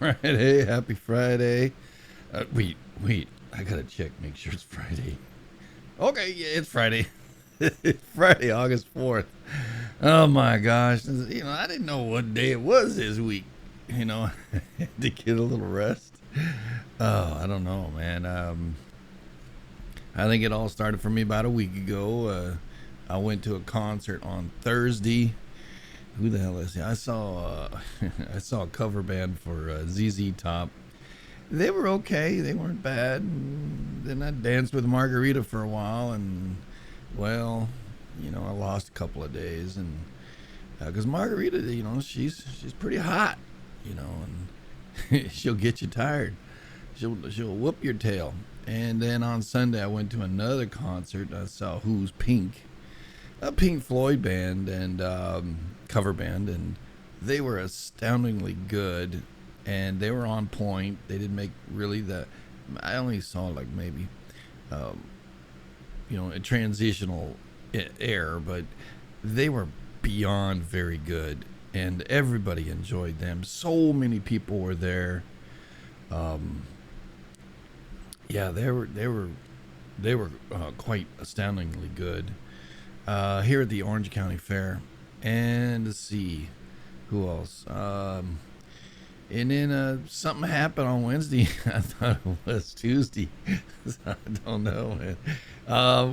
Friday. Happy Friday. Wait. I gotta check, make sure it's Friday. Okay, yeah, it's Friday. It's Friday, August 4th. Oh my gosh. I didn't know what day it was this week. To get a little rest. Oh, I don't know, man. I think it all started for me about a week ago. I went to a concert on Thursday. Who the hell is he? I saw I saw a cover band for ZZ Top. They were okay. They weren't bad. And then I danced with Margarita for a while, and well, I lost a couple of days, and because Margarita, she's pretty hot, and she'll get you tired. She'll whoop your tail. And then on Sunday, I went to another concert. I saw Who's Pink, a Pink Floyd band and cover band, and they were astoundingly good, and they were on point. They didn't make really the. I only saw like maybe, a transitional air, but they were beyond very good, and everybody enjoyed them. So many people were there. Yeah, they were quite astoundingly good here at the Orange County Fair. And let's see who else. And then something happened on Wednesday. I thought it was Tuesday. I don't know, man.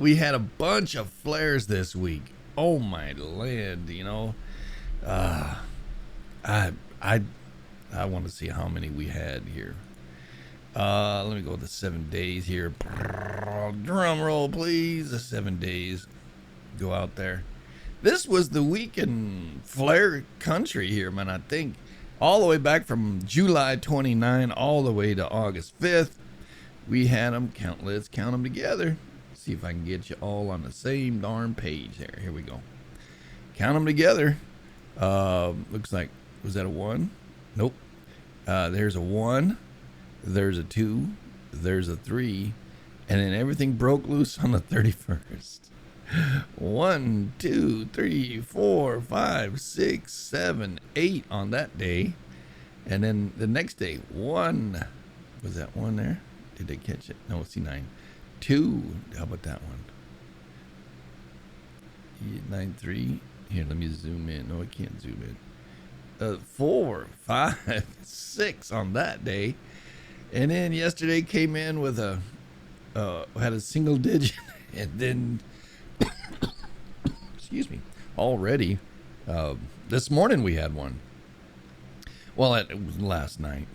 We had a bunch of flares this week. Oh my land, I want to see how many we had here. Let me go with the 7 days here. Drum roll, please. The 7 days. Go out there. This was the week in flare country here, man. I think all the way back from July 29 all the way to August 5th, we had them. Let's count them together. See if I can get you all on the same darn page there. Here we go. Count them together. Looks like, was that a 1? Nope. There's a 1. There's a 2, there's a 3, and then everything broke loose on the 31st. 1, 2, 3, 4, 5, 6, 7, 8 on that day. And then the next day, 1. Was that 1 there? Did they catch it? No, it's 9. 2. How about that one? 9, 3. Here, let me zoom in. No, I can't zoom in. 4, 5, 6 on that day. And then yesterday came in with had a single digit, and then excuse me, already this morning we had one. Well, it was last night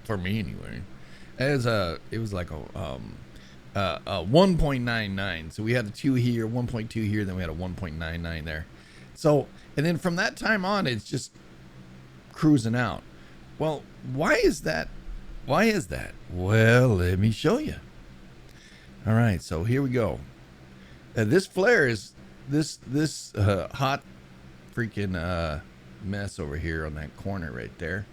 for me anyway. It was like a 1.99. So we had a 2 here, 1.2 here, then we had a 1.99 there. So, and then from that time on, it's just cruising out. Well, why is that? Why is that? Well, let me show you. All right, so here we go. This flare is this hot freaking mess over here on that corner right there.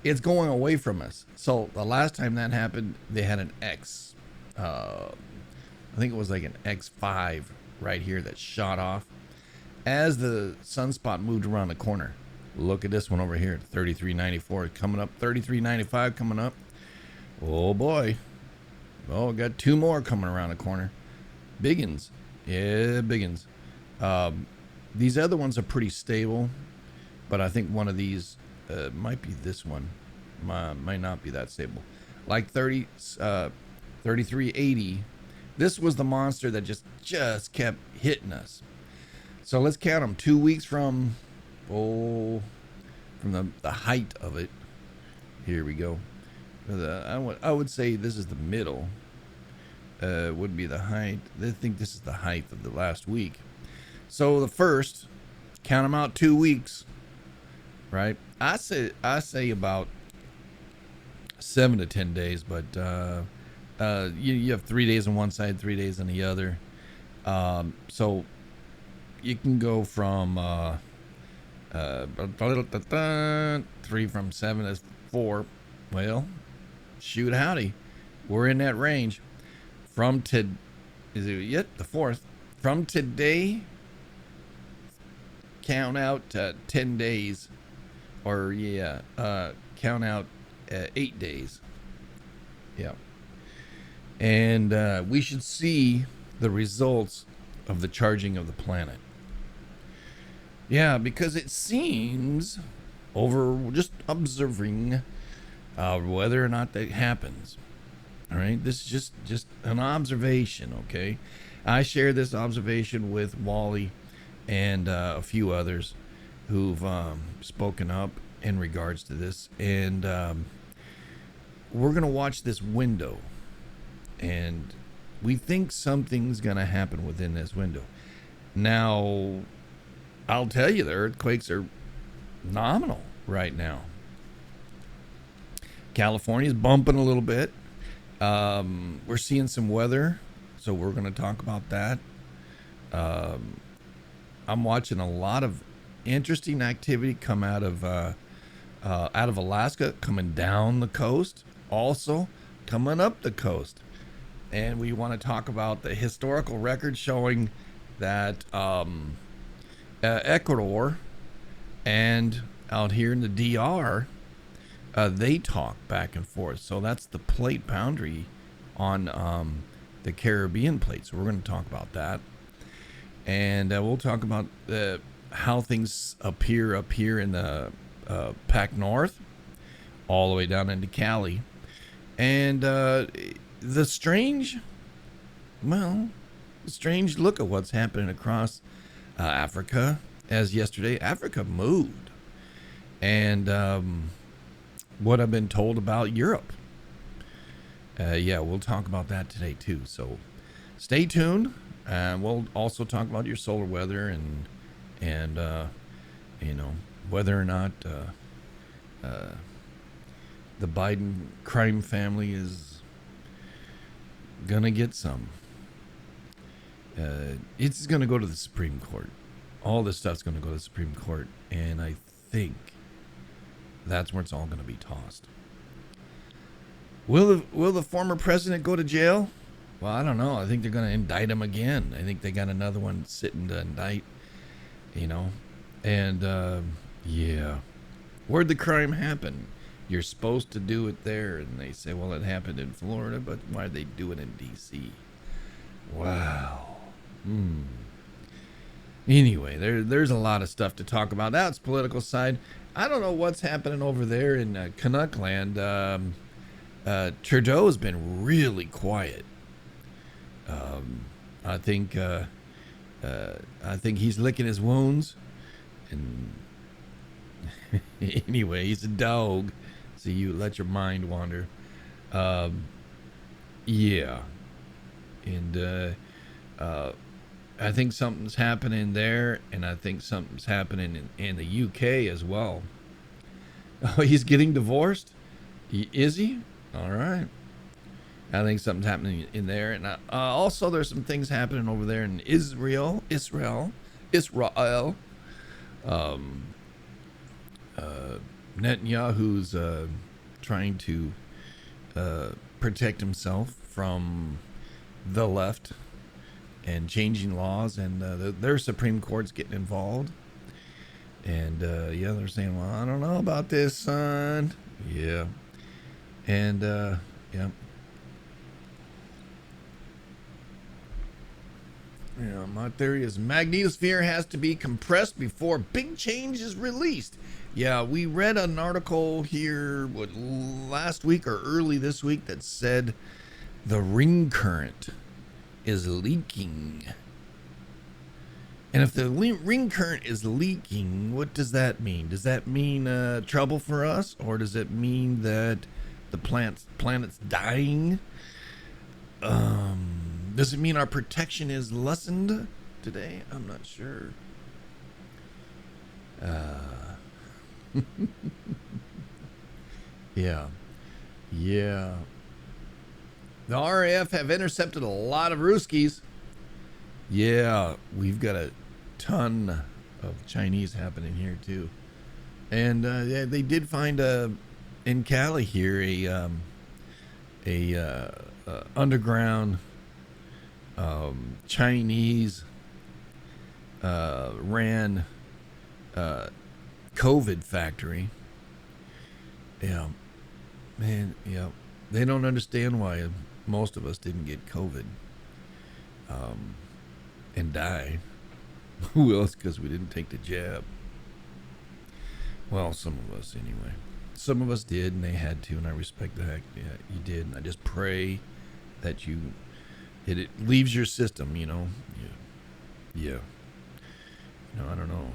It's going away from us. So the last time that happened, they had an X. I think it was like an X5 right here that shot off as the sunspot moved around the corner. Look at this one over here, 3394 coming up, 3395 coming up. Oh boy. Oh, got 2 more coming around the corner. Biggins. Yeah, biggins. These other ones are pretty stable, but I think one of these might be this one. Might not be that stable. Like 3380. This was the monster that just kept hitting us. So let's count them. 2 weeks from the height of it. Here we go. I would say this is the middle. Would be the height. I think this is the height of the last week. So the first, count them out 2 weeks, right? I say about 7 to 10 days, but you have 3 days on one side, 3 days on the other. So you can go from 3 from 7 is 4. Well, shoot howdy, we're in that range. Is it yet the 4th? From today, count out 10 days, or count out 8 days. Yeah. And we should see the results of the charging of the planet. Yeah, because it seems, over just observing whether or not that happens. All right, this is just an observation, okay? I share this observation with Wally and a few others who've spoken up in regards to this. And we're going to watch this window. And we think something's going to happen within this window. Now, I'll tell you, the earthquakes are nominal right now. California's bumping a little bit. We're seeing some weather, so we're going to talk about that. I'm watching a lot of interesting activity come out of Alaska, coming down the coast, also coming up the coast. And we want to talk about the historical record showing that Ecuador and out here in the DR, they talk back and forth. So that's the plate boundary on the Caribbean plate. So we're going to talk about that. And we'll talk about how things appear up here in the Pac North, all the way down into Cali. And the strange look at what's happening across Africa. As yesterday, Africa moved. And what I've been told about Europe. Yeah, we'll talk about that today too. So stay tuned. We'll also talk about your solar weather and you know, whether or not the Biden crime family is gonna get some. It's gonna go to the Supreme Court. All this stuff's gonna go to the Supreme Court, and I think that's where it's all gonna be tossed. Will the former president go to jail? Well, I don't know. I think they're gonna indict him again. I think they got another one sitting to indict. You know, and yeah, where'd the crime happen? You're supposed to do it there, and they say, well, it happened in Florida, but why did they do it in D.C.? Wow. Anyway, there's a lot of stuff to talk about. That's political side. I don't know what's happening over there in Canuck land. Trudeau's been really quiet. I think he's licking his wounds. And anyway, he's a dog, so you let your mind wander. Yeah. And I think something's happening there, and I think something's happening in the UK as well. Oh, he's getting divorced? Is he? All right. I think something's happening in there. And also there's some things happening over there in Israel. Netanyahu's trying to protect himself from the left and changing laws, and their Supreme Court's getting involved. And yeah, they're saying, well, I don't know about this, son. Yeah. And yeah. Yeah, my theory is magnetosphere has to be compressed before big change is released. Yeah, we read an article here last week or early this week that said the ring current is leaking. And if the ring current is leaking, what does that mean? Does that mean trouble for us, or does it mean that the planet's dying? Does it mean our protection is lessened today? I'm not sure. Yeah. The RAF have intercepted a lot of Ruskies. Yeah, we've got a ton of Chinese happening here too. And yeah, they did find in Cali here a underground Chinese ran COVID factory. Yeah. Man, yeah. They don't understand why most of us didn't get COVID and die. Who else? Because we didn't take the jab. Well, some of us anyway. Some of us did, and they had to, and I respect the heck you did. And I just pray that it leaves your system, Yeah. I don't know.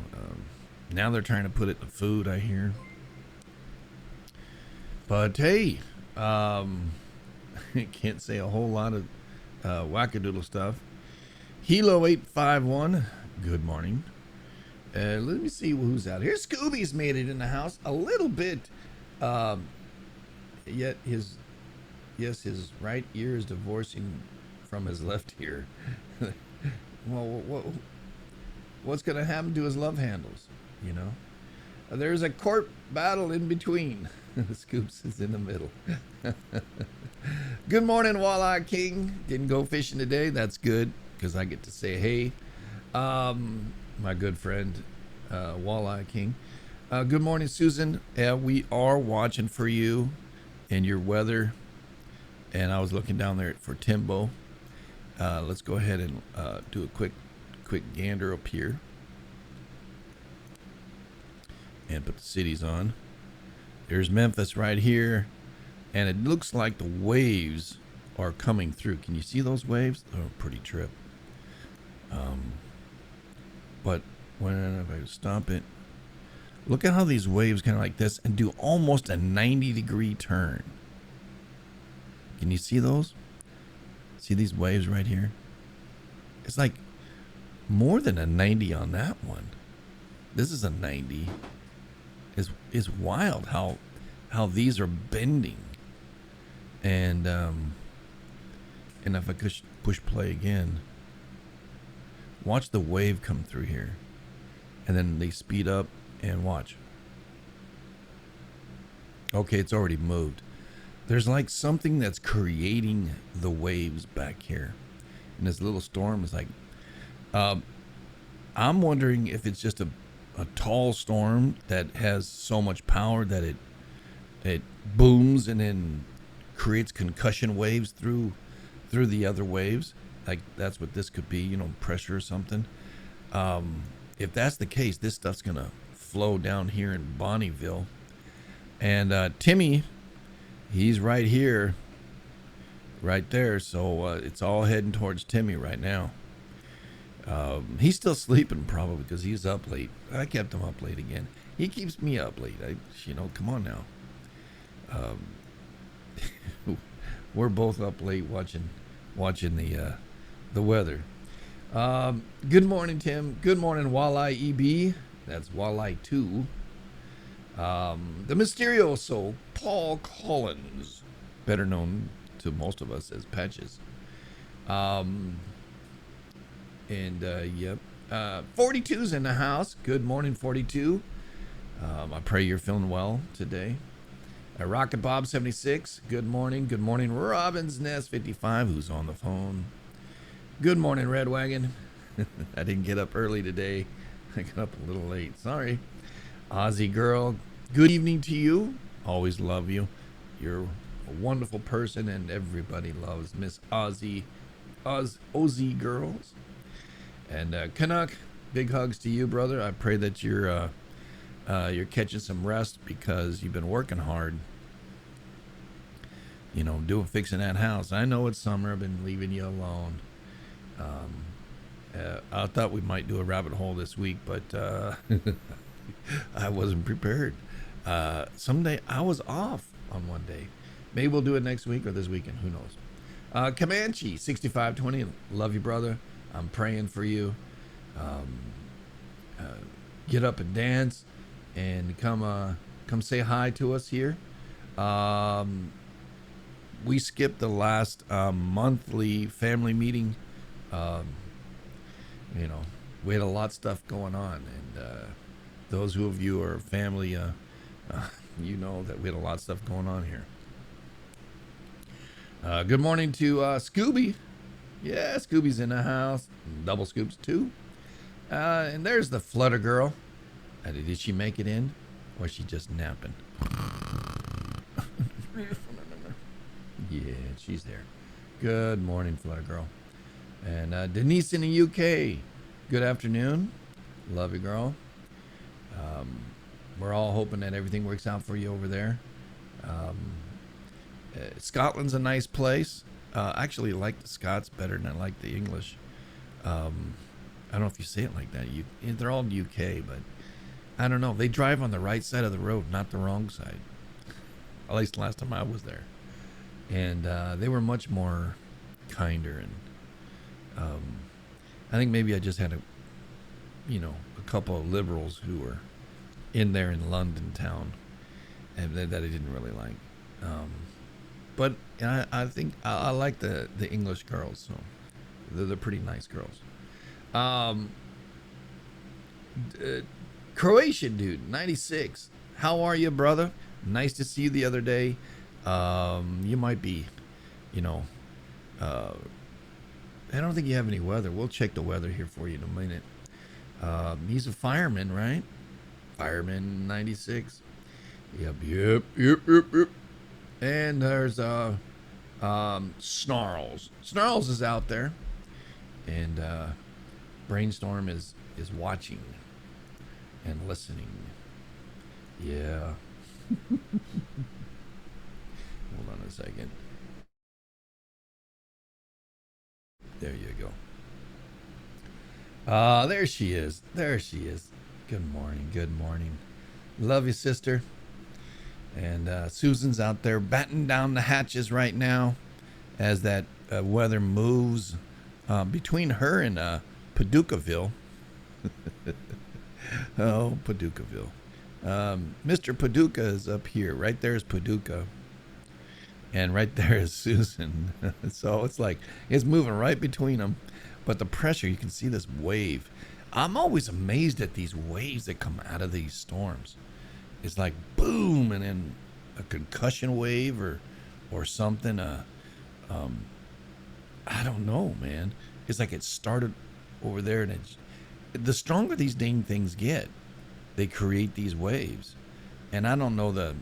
Now they're trying to put it in food, I hear. But hey, can't say a whole lot of wackadoodle stuff. Hilo851, good morning. Let me see who's out here. Scooby's made it in the house a little bit. Yet his right ear is divorcing from his left ear. Well, what's going to happen to his love handles? There's a court battle in between. Scoops is in the middle. Good morning, Walleye King. Didn't go fishing today. That's good because I get to say hey. My good friend, Walleye King. Good morning, Susan. We are watching for you and your weather. And I was looking down there for Timbo. Let's go ahead and do a quick gander up here. And put the cities on. There's Memphis right here. And it looks like the waves are coming through. Can you see those waves? They're a pretty trip. But when I stop it, look at how these waves kind of like this and do almost a 90-degree turn. Can you see those? See these waves right here? It's like more than a 90 on that one. This is a 90. It's wild how these are bending. And if I could push play again, watch the wave come through here. And then they speed up and watch. Okay, it's already moved. There's like something that's creating the waves back here. And this little storm is like, I'm wondering if it's just a tall storm that has so much power that it booms and then creates concussion waves through the other waves. Like that's what this could be, pressure or something. If that's the case, this stuff's gonna flow down here in Bonneville. And Timmy, he's right here, right there. So it's all heading towards Timmy right now. He's still sleeping probably because he's up late. I kept him up late again. He keeps me up late. Come on now. We're both up late watching the weather. Good morning, Tim. Good morning, Walleye EB. That's Walleye 2. The Mysterioso Paul Collins, better known to most of us as Patches. Yep. 42's in the house. Good morning, 42. I pray you're feeling well today. Rocket Bob 76. Good morning. Good morning, Robin's Nest 55, who's on the phone. Good morning, Red Wagon. I didn't get up early today. I got up a little late. Sorry. Aussie girl. Good evening to you. Always love you. You're a wonderful person, and everybody loves Miss Aussie girls. And Canuck, big hugs to you, brother. I pray that you're catching some rest because you've been working hard. Fixing that house. I know it's summer. I've been leaving you alone. I thought we might do a rabbit hole this week, but I wasn't prepared. Someday I was off on one day. Maybe we'll do it next week or this weekend. Who knows? Comanche 6520. Love you, brother. I'm praying for you. Get up and dance, and come say hi to us here. We skipped the last monthly family meeting. We had a lot of stuff going on, and those of you who are family, you know that we had a lot of stuff going on here. Good morning to Scooby. Yeah, Scooby's in the house. Double Scoops too. And there's the Flutter Girl. Did she make it in, or is she just napping? Yeah, she's there. Good morning, Flutter Girl. And Denise in the UK. Good afternoon. Love you, girl. We're all hoping that everything works out for you over there. Scotland's a nice place. I actually like the Scots better than I like the English. I don't know if you say it like that. They're all UK, but I don't know. They drive on the right side of the road, not the wrong side. At least last time I was there. And they were much more kinder. And I think maybe I just had a couple of liberals who were in there in London town and that I didn't really like. But I think I like the English girls, so they're pretty nice girls. Croatian dude, 96. How are you, brother? Nice to see you the other day. You might be, I don't think you have any weather. We'll check the weather here for you in a minute. He's a fireman, right? Fireman 96. Yep. And there's Snarls. Snarls is out there, and Brainstorm is watching and listening. Yeah. Hold on a second. There you go. There she is. Good morning. Love you, sister. And Susan's out there batting down the hatches right now as that weather moves between her and Paducahville. Oh, Paducahville. Mr. Paducah is up here. Right there is Paducah. And right there is Susan. So it's like it's moving right between them. But the pressure, you can see this wave. I'm always amazed at these waves that come out of these storms. It's like boom, and then a concussion wave or something. I don't know, man. It's like it started over there, and the stronger these dang things get, they create these waves. And I don't know the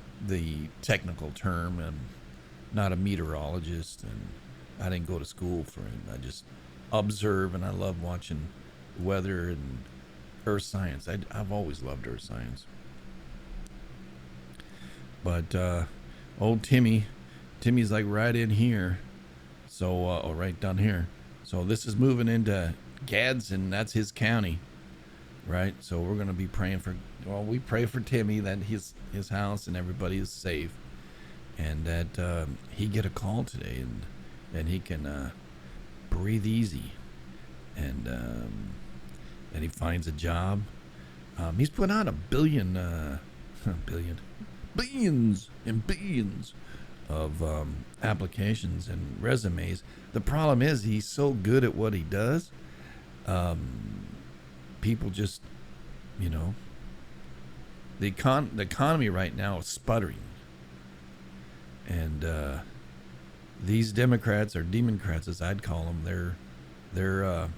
technical term. I'm not a meteorologist, and I didn't go to school for it. I just observe, and I love watching weather and earth science. I've always loved earth science. But old Timmy's like right in here, so right down here. So this is moving into Gadsden. That's his county, right? So we're gonna be praying for. Well, we pray for Timmy that his house and everybody is safe, and that he get a call today and he can breathe easy, and he finds a job. He's put out billions and billions of applications and resumes. The problem is he's so good at what he does. People just, the economy right now is sputtering, and these Democrats, or Democrats as I'd call them, they're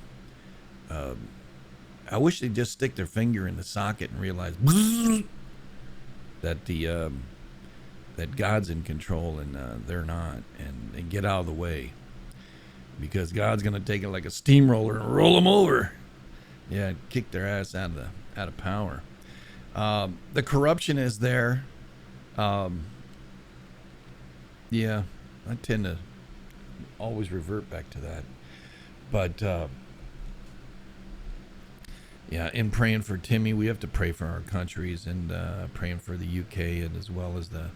I wish they'd just stick their finger in the socket and realize that that God's in control, and they're not, and get out of the way, because God's gonna take it like a steamroller and roll them over. Yeah, kick their ass out of power. The corruption is there. Yeah, I tend to always revert back to that, but yeah, in praying for Timmy, we have to pray for our countries, and praying for the UK and as well as the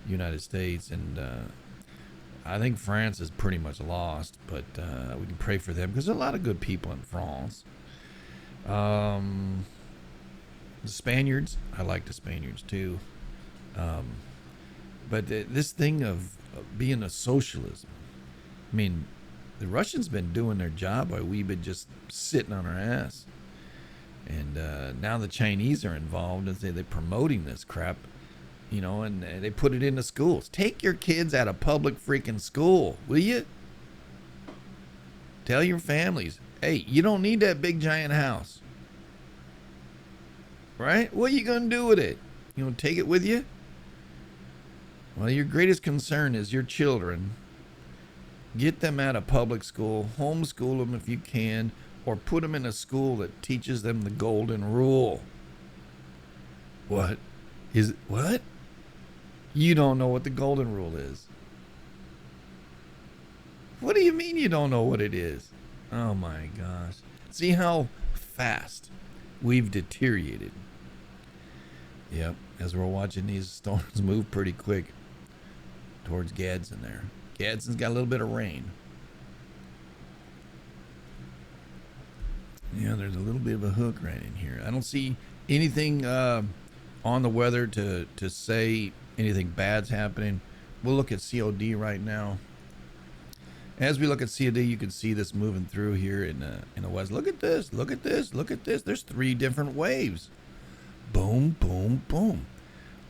United States, and I think France is pretty much lost, but we can pray for them because there's a lot of good people in France. The Spaniards, I like the Spaniards too, but this thing of being a socialism, I mean, the Russians been doing their job while we've been just sitting on our ass. And now the Chinese are involved, and they're promoting this crap, and they put it into schools. Take your kids out of public freaking school, will you? Tell your families, hey, you don't need that big giant house. Right? What are you going to do with it? You going to take it with you? Well, your greatest concern is your children. Get them out of public school, homeschool them if you can, or put them in a school that teaches them the golden rule. What? Is it what? You don't know what the golden rule is. What do you mean you don't know what it is? Oh my gosh. See how fast we've deteriorated. Yep, as we're watching these storms move pretty quick towards Gadsden there. Gadsden's got a little bit of rain. Yeah, there's a little bit of a hook right in here. I don't see anything on the weather to say anything bad's happening. We'll look at COD right now. As we look at COD, you can see this moving through here in the west. Look at this. Look at this. Look at this. There's 3 different waves. Boom, boom, boom.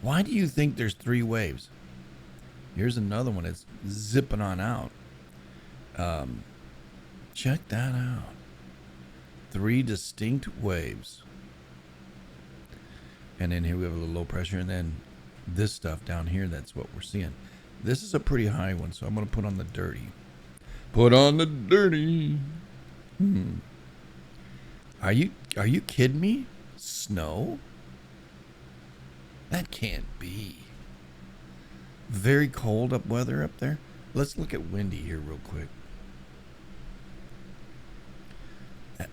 Why do you think there's 3 waves? Here's another one that's zipping on out. Check that out. 3 distinct waves. And then here we have a little low pressure, and then this stuff down here, that's what we're seeing. This is a pretty high one, so I'm going to put on the dirty. Put on the dirty. Are you kidding me? Snow? That can't be. Very cold weather up there. Let's look at windy here real quick.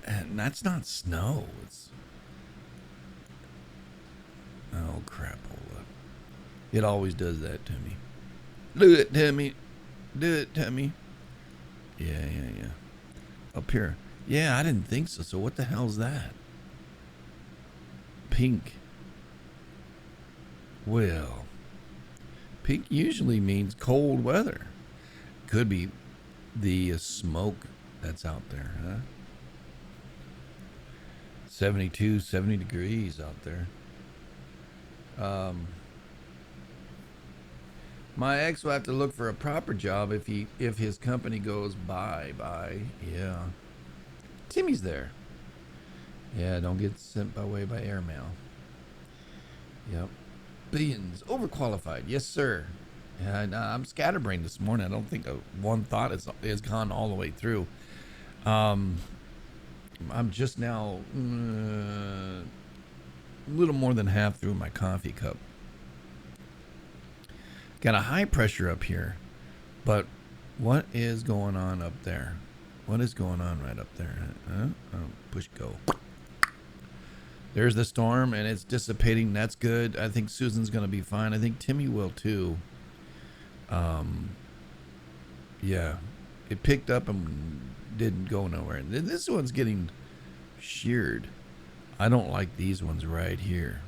And that's not snow. It's oh crapola. It always does that to me. Do it to me. Do it to me. Yeah. Up here. Yeah, I didn't think so. So what the hell's that? Pink. Well, pink usually means cold weather. Could be the smoke that's out there, huh? 72, 70 degrees out there. My ex will have to look for a proper job if his company goes bye. Yeah. Timmy's there. Yeah, don't get sent by airmail. Yep. Billions. Overqualified. Yes, sir. And I'm scatterbrained this morning. I don't think one thought has gone all the way through. I'm just now a little more than half through my coffee cup. Got a high pressure up here, but what is going on up there? What is going on right up there? Oh, push go. There's the storm, and it's dissipating. That's good. I think Susan's going to be fine. I think Timmy will too. Yeah, it picked up and didn't go nowhere. And this one's getting sheared. I don't like these ones right here.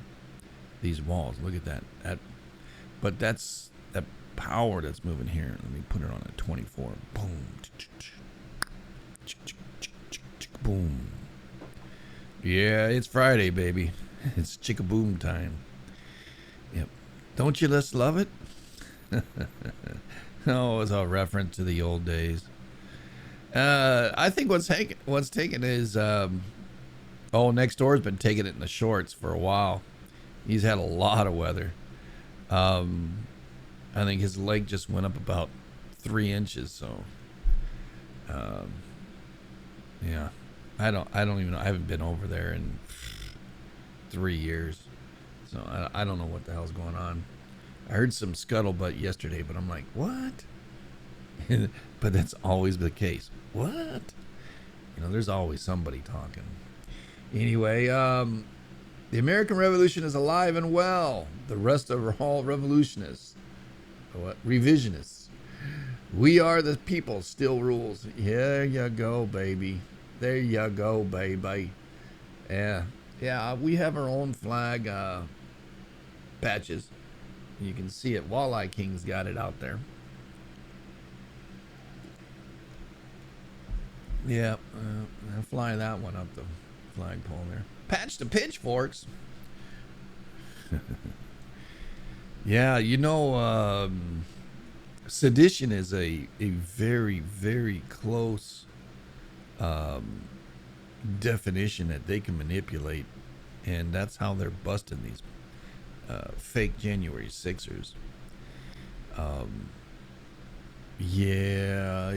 These walls. Look at that. But that's that power that's moving here. Let me put it on a 24. Boom. Boom. Yeah, it's Friday, baby. It's chicka-boom time. Yep. Don't you just love it? Oh, it's a reference to the old days. I think what's taken is next door's been taking it in the shorts for a while. He's had a lot of weather. I think his leg just went up about 3 inches. So, yeah, I don't even know. I haven't been over there in 3 years, so I don't know what the hell's going on. I heard some scuttlebutt yesterday, but I'm like, what? But that's always the case. What? There's always somebody talking. Anyway, the American Revolution is alive and well. The rest of all revolutionists, revisionists. We are the people still rules. There you go, baby. There you go, baby. Yeah. We have our own flag patches. You can see it. Walleye King's got it out there. Yeah, I'll fly that one up the flagpole there. Patch the pitchforks. Yeah, sedition is a very, very close definition that they can manipulate, and that's how they're busting these fake January 6ers. Um, yeah,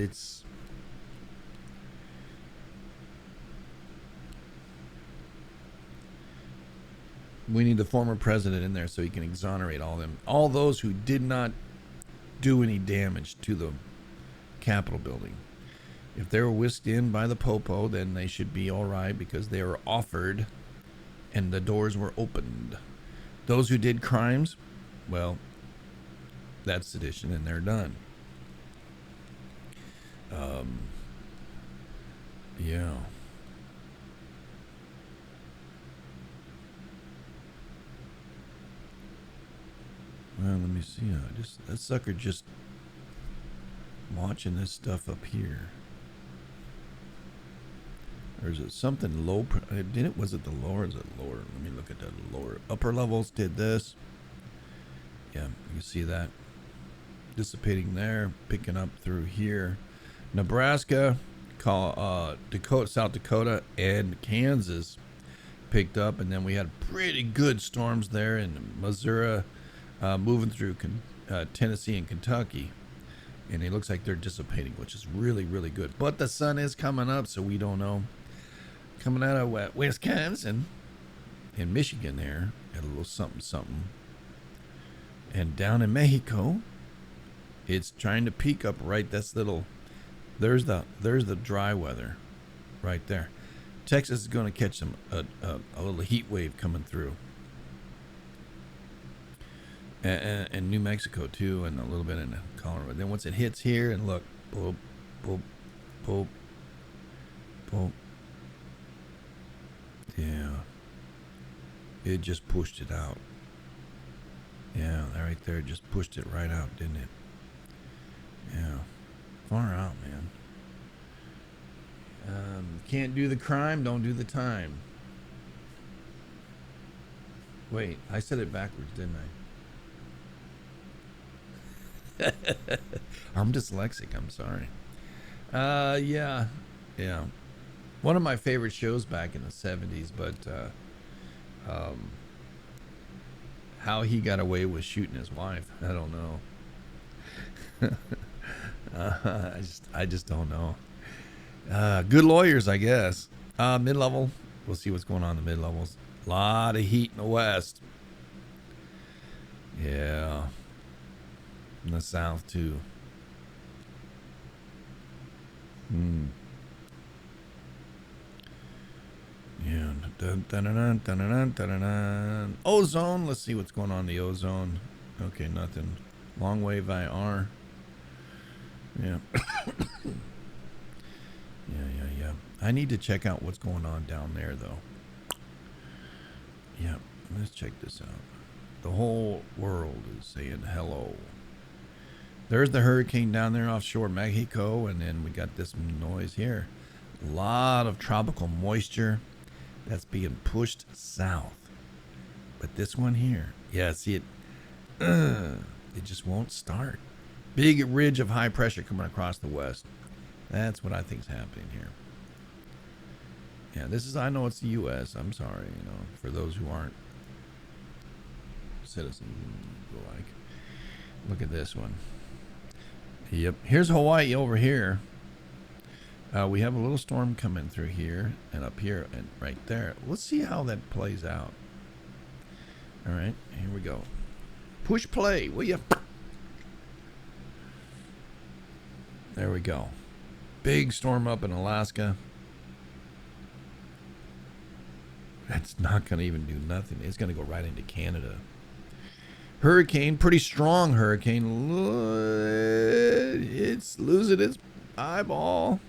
we need the former president in there so he can exonerate all those who did not do any damage to the Capitol building. If they were whisked in by the popo, then they should be all right because they were offered and the doors were opened. Those who did crimes, well, that's sedition and they're done. Yeah. Well, let me see. That sucker just watching this stuff up here. Or is it something low? Was it the lower? Is it lower? Let me look at that lower. Upper levels did this. Yeah, you can see that dissipating there, picking up through here. Nebraska, Dakota, South Dakota, and Kansas picked up, and then we had pretty good storms there in Missouri, moving through Tennessee and Kentucky. And it looks like they're dissipating, which is really, really good. But the sun is coming up, so we don't know. Coming out of Wisconsin and Michigan there, had a little something. And down in Mexico, it's trying to peak up right. There's the dry weather right there. Texas is going to catch a little heat wave coming through. And New Mexico too, and a little bit in Colorado. Then once it hits here, and look, boop, boop, boop, boop. Yeah, it just pushed it out. Yeah, that right there just pushed it right out, didn't it? Yeah, far out, man. Can't do the crime, don't do the time. Wait, I said it backwards, didn't I? I'm dyslexic, I'm sorry. Yeah. One of my favorite shows back in the 70s, but how he got away with shooting his wife, I don't know. I just don't know. Good lawyers, I guess. Mid-level, we'll see what's going on in the mid-levels. A lot of heat in the west. Yeah. In the south too. Yeah. Ozone. Let's see what's going on in the ozone. Okay, nothing. Long wave IR. Yeah. Yeah. I need to check out what's going on down there, though. Yeah. Let's check this out. The whole world is saying hello. There's the hurricane down there offshore Mexico, and then we got this noise here. A lot of tropical moisture that's being pushed south. But this one here, yeah, see it, it just won't start. Big ridge of high pressure coming across the west. That's what I think is happening here. Yeah, I know it's the U.S. I'm sorry, for those who aren't citizens like. Look at this one. Yep. Here's Hawaii over here. We have a little storm coming through here and up here and right there. Let's see how that plays out. All right, here we go. Push play, will you? There we go. Big storm up in Alaska. That's not going to even do nothing. It's going to go right into Canada. Hurricane, pretty strong hurricane. It's losing its eyeball.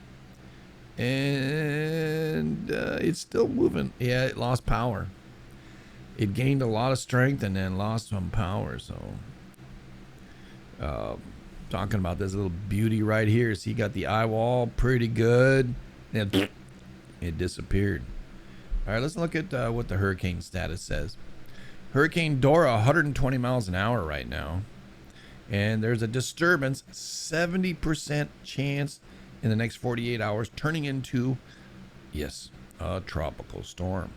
And it's still moving. Yeah, it lost power. It gained a lot of strength and then lost some power. So, talking about this little beauty right here. See, got the eye wall pretty good. And it disappeared. All right, let's look at what the hurricane status says. Hurricane Dora, 120 miles an hour right now. And there's a disturbance, 70% chance in the next 48 hours, turning into, yes, a tropical storm.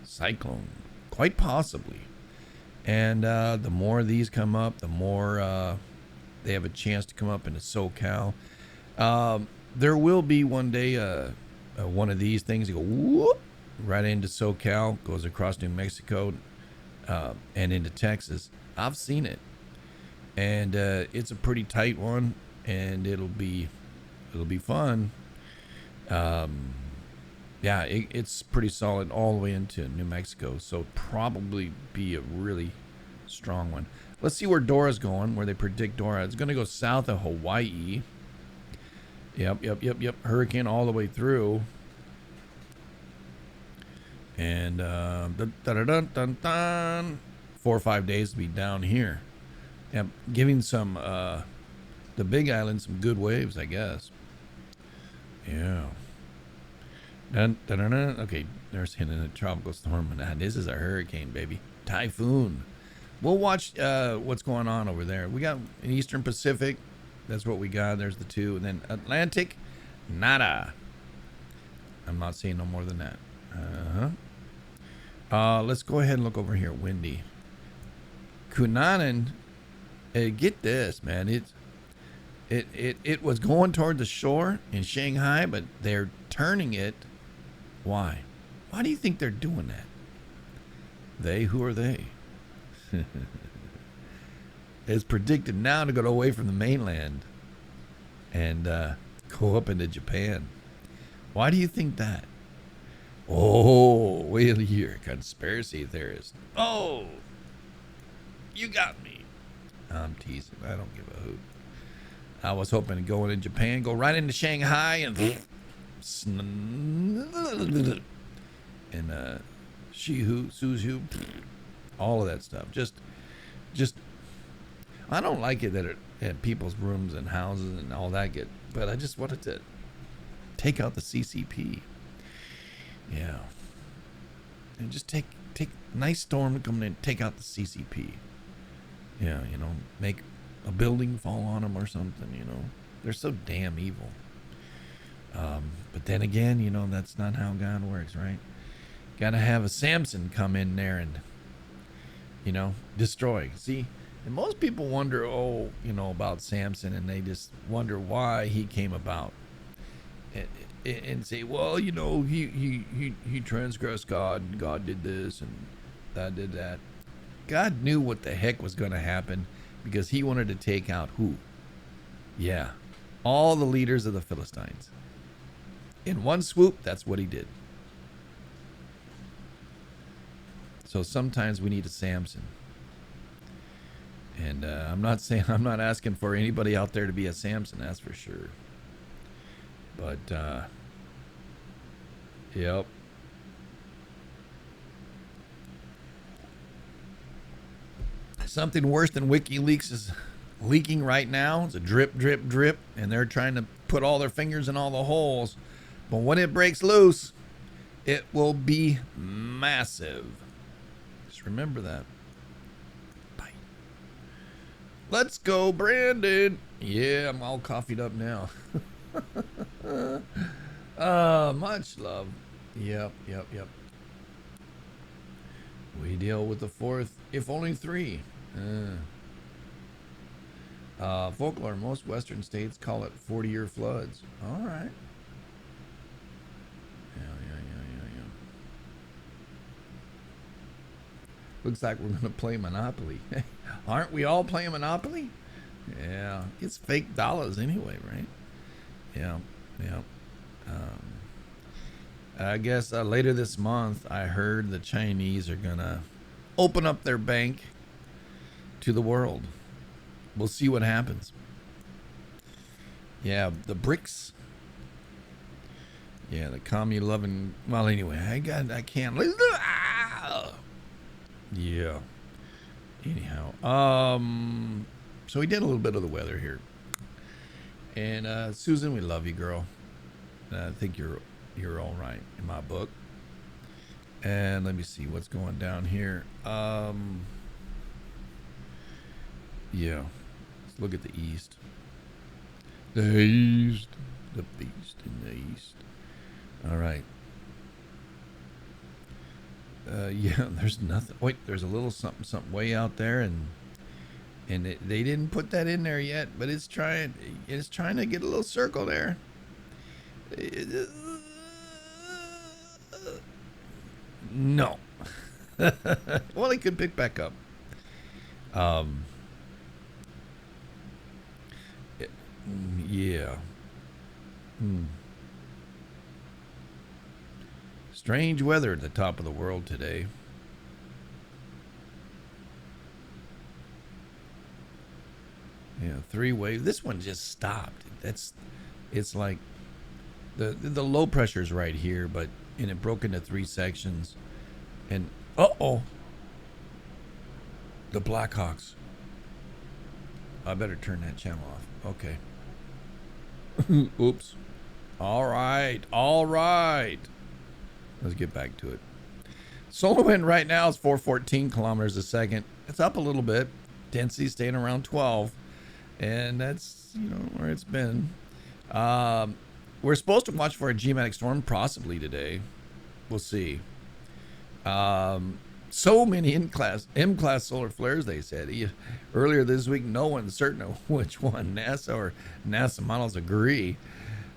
Cyclone, quite possibly. And the more of these come up, the more they have a chance to come up into SoCal. There will be one day one of these things go whoop, right into SoCal, goes across New Mexico and into Texas. I've seen it, and it's a pretty tight one, and it'll be fun. Yeah, it's pretty solid all the way into New Mexico, so probably be a really strong one. Let's see where Dora's going, where they predict Dora. It's going to go south of Hawaii. Yep. Hurricane all the way through. And 4 or 5 days to be down here. Yep, giving some the Big Island some good waves, I guess. Yeah. Okay, there's hinting at tropical storm. Nah, this is a hurricane, baby. Typhoon. We'll watch what's going on over there. We got an Eastern Pacific. That's what we got. There's the two. And then Atlantic, nada. I'm not saying no more than that. Let's go ahead and look over here. Windy. Kunanan. Get this, man. It was going toward the shore in Shanghai, but they're turning it. Why? Why do you think they're doing that? They, who are they? It's predicted now to go away from the mainland and go up into Japan. Why do you think that? Oh, wait a year. Conspiracy theorist. Oh, you got me. I'm teasing. I don't give a hoot. I was hoping to go into Japan, go right into Shanghai, and Shihu, Suzhu, all of that stuff. Just, I don't like it that it had people's rooms and houses and all that get, but I just wanted to take out the CCP. Yeah. And just take nice storm to come in, take out the CCP. Yeah, make a building fall on them or something, They're so damn evil. But then again, that's not how God works, right? Got to have a Samson come in there and, destroy. See, and most people wonder, about Samson, and they just wonder why he came about. And say, well, he transgressed God, and God did this, and God did that. God knew what the heck was going to happen because he wanted to take out who? Yeah, all the leaders of the Philistines. In one swoop, that's what he did. So sometimes we need a Samson. And I'm not asking for anybody out there to be a Samson, that's for sure. But, yep. Something worse than WikiLeaks is leaking right now. It's a drip, drip, drip, and they're trying to put all their fingers in all the holes. But when it breaks loose, it will be massive. Just remember that. Bye. Let's go, Brandon. Yeah, I'm all coffeeed up now. Much love. Yep. We deal with the fourth, if only three. Folklore, most western states call it 40-year floods. All right. Yeah. Looks like we're going to play Monopoly. Aren't we all playing Monopoly? Yeah. It's fake dollars anyway, right? Yeah. I guess later this month, I heard the Chinese are going to open up their bank to the world. We'll see what happens. Yeah, the BRICS. Yeah, the commie loving. Well, anyway, I can't. Yeah. Anyhow, so we did a little bit of the weather here. And Susan, we love you, girl. I think you're all right in my book. And let me see what's going down here. Yeah. Let's look at the east. The east. The beast in the east. All right. Yeah, there's nothing. Wait, there's a little something way out there, and And they didn't put that in there yet, but it's trying to get a little circle there. No. Well, it could pick back up. Yeah. Strange weather at the top of the world today. Yeah, 3 waves. This one just stopped. It's like the low pressure's right here, but and it broke into 3 sections. And the Blackhawks. I better turn that channel off. Okay. Oops. All right. Let's get back to it. Solar wind right now is 414 kilometers a second. It's up a little bit. Density staying around 12. And that's, where it's been. We're supposed to watch for a geomatic storm possibly today. We'll see. So many M-class solar flares, they said. Earlier this week, no one's certain of which one. NASA models agree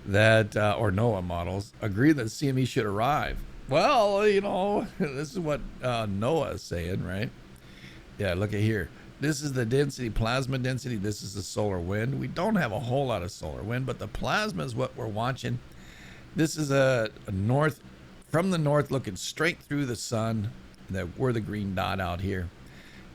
that, or NOAA models, agree that CME should arrive. Well, this is what NOAA is saying, right? Yeah, look at here. This is the density, plasma density. This is the solar wind. We don't have a whole lot of solar wind, but the plasma is what we're watching. This is a north, from the north, looking straight through the sun. We're the green dot out here.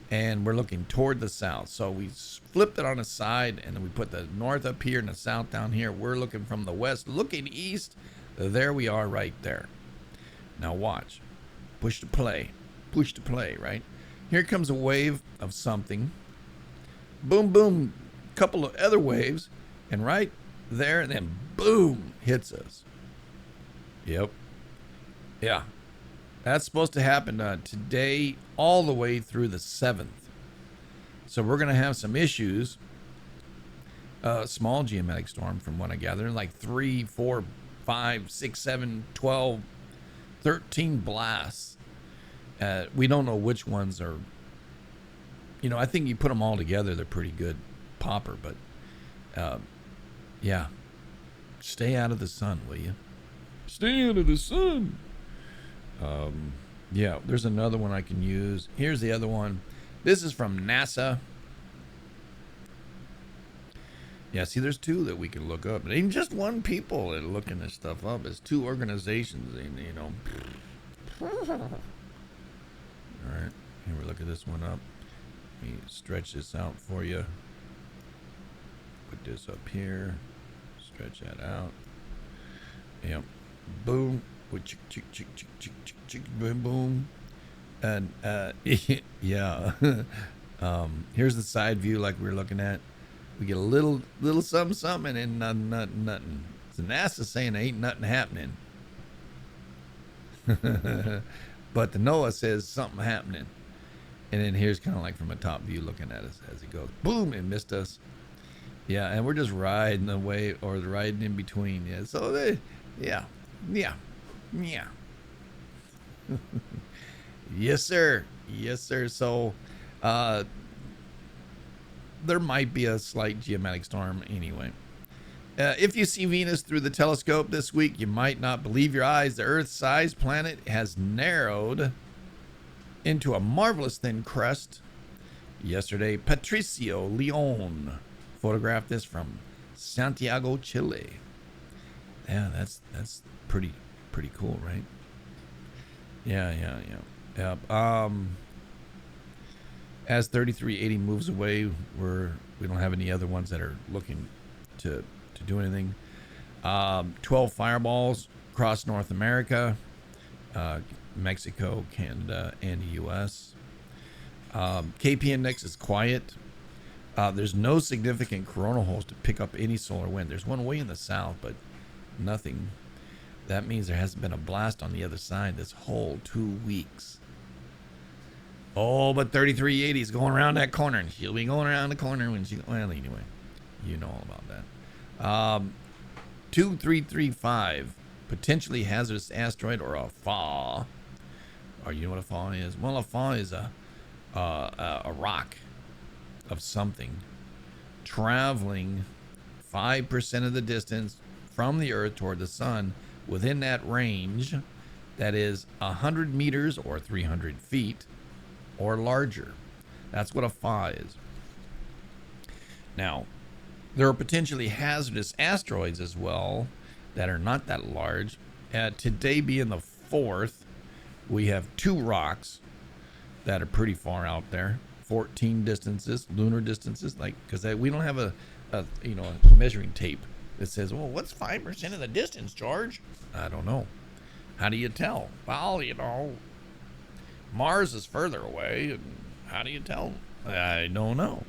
And we're looking toward the south. So we flipped it on the side, and then we put the north up here and the south down here. We're looking from the west, looking east. There we are right there. Now watch. Push to play, right? Here comes a wave of something. Boom, boom. Couple of other waves. And right there, and then boom, hits us. Yep. Yeah. That's supposed to happen today all the way through the 7th. So we're going to have some issues. Small geomatic storm from what I gather. Like 3, 4, 5, 6, 7, 12, 13 blasts. We don't know which ones are, I think you put them all together, they're pretty good popper, but yeah, stay out of the sun, will you? Stay out of the sun. Yeah, there's another one I can use. Here's the other one. This is from NASA. Yeah, see, there's 2 that we can look up. It ain't just one people that are looking this stuff up. It's 2 organizations, All right, here we look at this one up. Let me stretch this out for you. Put this up here. Stretch that out. Yep. Boom. Boom, boom. And yeah. Here's the side view like we were looking at. We get a little something, and then nothing. So NASA saying there ain't nothing happening. But the NOAA says something happening. And then here's kind of like from a top view looking at us as it goes. Boom, it missed us. Yeah, and we're just riding the wave, or riding in between. Yeah, so yeah. Yes, sir. So there might be a slight geomatic storm anyway. If you see Venus through the telescope this week, you might not believe your eyes. The Earth-sized planet has narrowed into a marvelous thin crust. Yesterday, Patricio Leon photographed this from Santiago, Chile. Yeah, that's pretty cool, right? Yeah. As 3380 moves away, we don't have any other ones that are looking to do anything. 12 fireballs across North America, Mexico, Canada, and the U.S. KP index is quiet. There's no significant coronal holes to pick up any solar wind. There's one way in the south, but nothing. That means there hasn't been a blast on the other side this whole 2 weeks. Oh, but 3380 is going around that corner, and she'll be going around the corner when well, anyway, you know all about that. 2335, potentially hazardous asteroid or a FAW. Or you know what a FAW is? Well, a FAW is a rock, of something traveling 5% of the distance from the Earth toward the sun within that range that is 100 meters or 300 feet or larger. That's what a FA is. Now, there are potentially hazardous asteroids as well that are not that large. Today being the 4th, we have 2 rocks that are pretty far out there, 14 distances, lunar distances, like, because we don't have a measuring tape that says, well, what's 5% of the distance, George? I don't know. How do you tell? Well, Mars is further away. How do you tell? I don't know.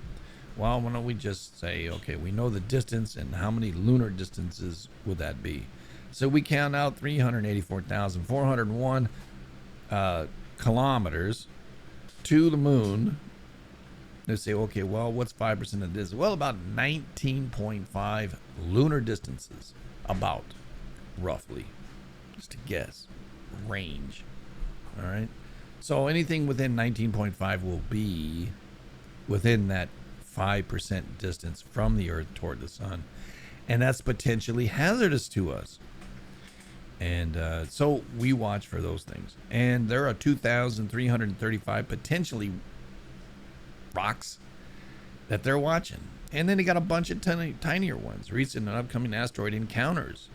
Well, why don't we just say, okay, we know the distance, and how many lunar distances would that be? So we count out 384,401 kilometers to the moon. They say, okay, well, what's 5% of this? Well, about 19.5 lunar distances, about, roughly, just a guess, range. All right. So anything within 19.5 will be within that 5% distance from the Earth toward the sun, and that's potentially hazardous to us. And so we watch for those things. And there are 2,335 potentially rocks that they're watching. And then they got a bunch of tinier ones. Recent and upcoming asteroid encounters.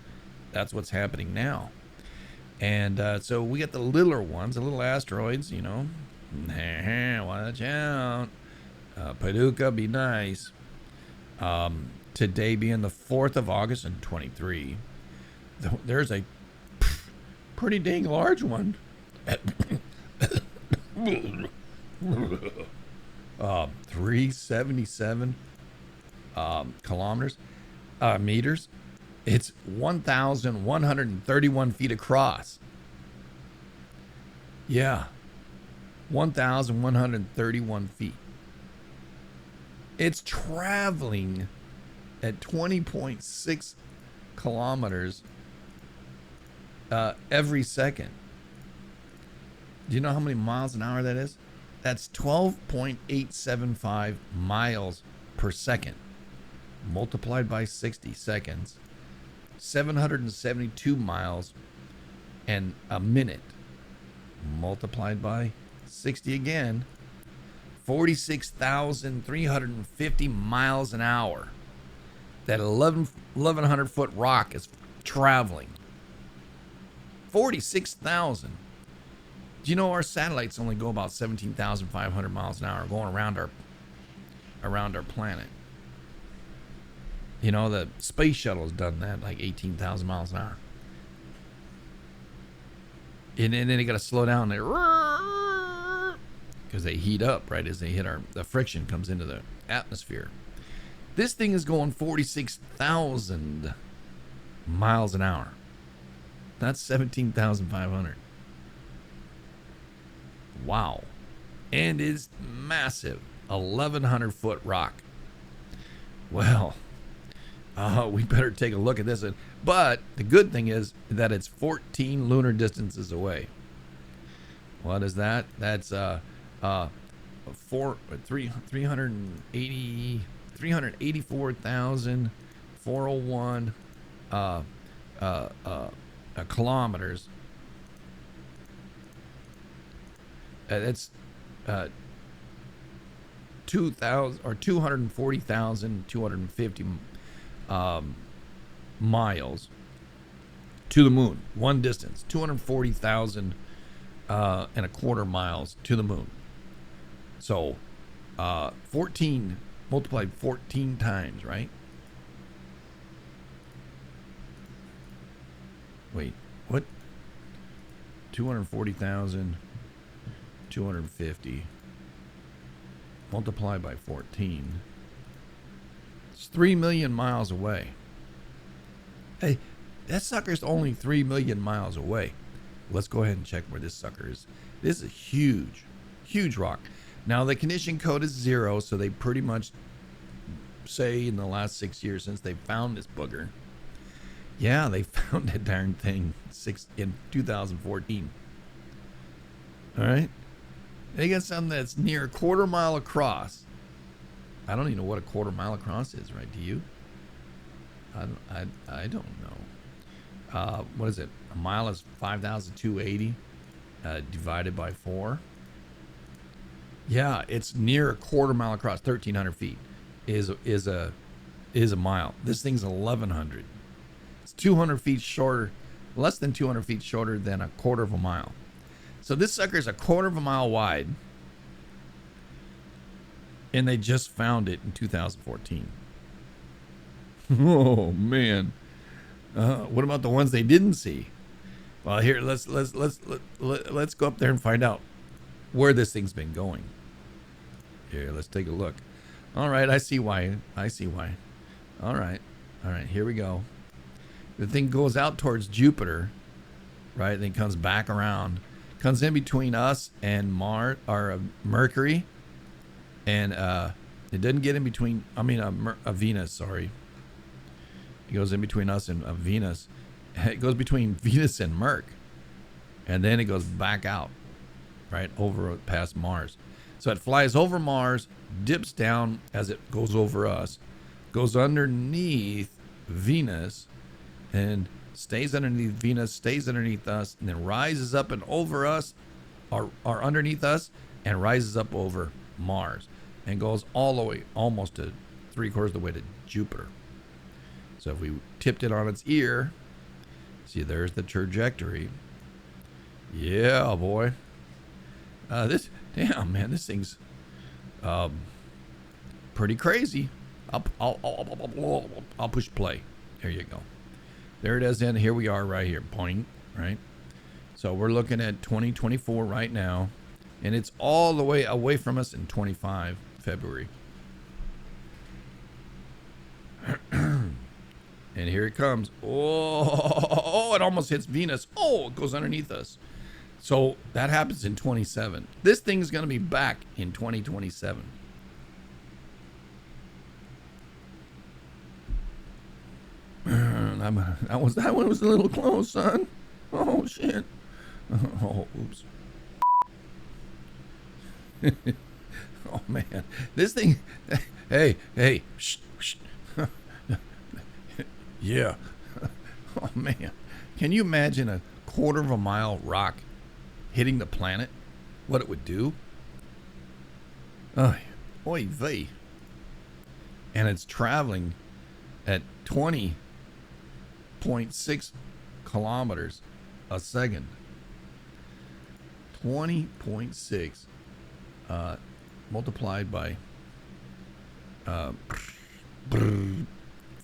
That's what's happening now. And so we got the littler ones, the little asteroids, watch out. Paducah, be nice. Today being the 4th of August in 23, there's a pretty dang large one. 377 meters. It's 1,131 feet across. Yeah, 1,131 feet. It's traveling at 20.6 kilometers every second. Do you know how many miles an hour that is? That's 12.875 miles per second. Multiplied by 60 seconds, 772 miles and a minute. Multiplied by 60 again, 46,350 miles an hour. That 1,100 foot rock is traveling. 46,000. Do you know our satellites only go about 17,500 miles an hour going around our planet? The space shuttle has done that, like 18,000 miles an hour. And then they got to slow down there because they heat up right as they hit the friction comes into the atmosphere. This thing is going 46,000 miles an hour. That's 17,500. Wow. And it's massive. 1,100 foot rock. Well, we better take a look at this. But the good thing is that it's 14 lunar distances away. What is that? That's 384,401 kilometers. That's 240,250 miles to the moon. One distance, 240,000 and a quarter miles to the moon. So 14 multiplied 14 times, right? Wait, what? 240,000, 250 multiplied by 14. It's 3 million miles away. Hey, that sucker's only 3 million miles away. Let's go ahead and check where this sucker is. This is a huge, huge rock. Now, the condition code is 0, so they pretty much say in the last 6 years since they found this booger. Yeah, they found that darn thing in 2014. All right? They got something that's near a quarter mile across I don't even know what a quarter mile across is, right? Do you? I don't know. What is it? A mile is 5,280 divided by 4. Yeah, it's near a quarter mile across. 1,300 feet is a mile. This thing's 1,100. It's 200 feet shorter, less than 200 feet shorter than a quarter of a mile. So this sucker's a quarter of a mile wide, and they just found it in 2014. Oh man, what about the ones they didn't see? Well, here let's go up there and find out where this thing's been going. Here, let's take a look. All right, I see why. All right, here we go. The thing goes out towards Jupiter, right? Then comes back around, comes in between us and Mars or Mercury, and it doesn't get in between. I mean, Venus. Sorry, it goes in between us and Venus. It goes between Venus and Merc, and then it goes back out, right over past Mars. So it flies over Mars, dips down as it goes over us, goes underneath Venus, and stays underneath Venus, stays underneath us, and then rises up and over us, or underneath us, and rises up over Mars, and goes all the way, almost to 3/4 of the way to Jupiter. So if we tipped it on its ear, see, there's the trajectory. Yeah, boy. Damn, man, this thing's pretty crazy. I'll push play. There you go. There it is. And here we are right here. Point, right? So we're looking at 2024 right now, and it's all the way away from us in 25 February. And here it comes. Oh, it almost hits Venus. Oh, it goes underneath us. So that happens in 27. This thing's going to be back in 2027. That one was a little close, son. Oh, shit. Oh, oops. Oh, man. This thing. Hey. Shh. Yeah. Oh, man. Can you imagine a 1/4 of a mile rock hitting the planet? What it would do? Oy vey. And it's traveling at 20.6 kilometers a second. 20.6 multiplied by for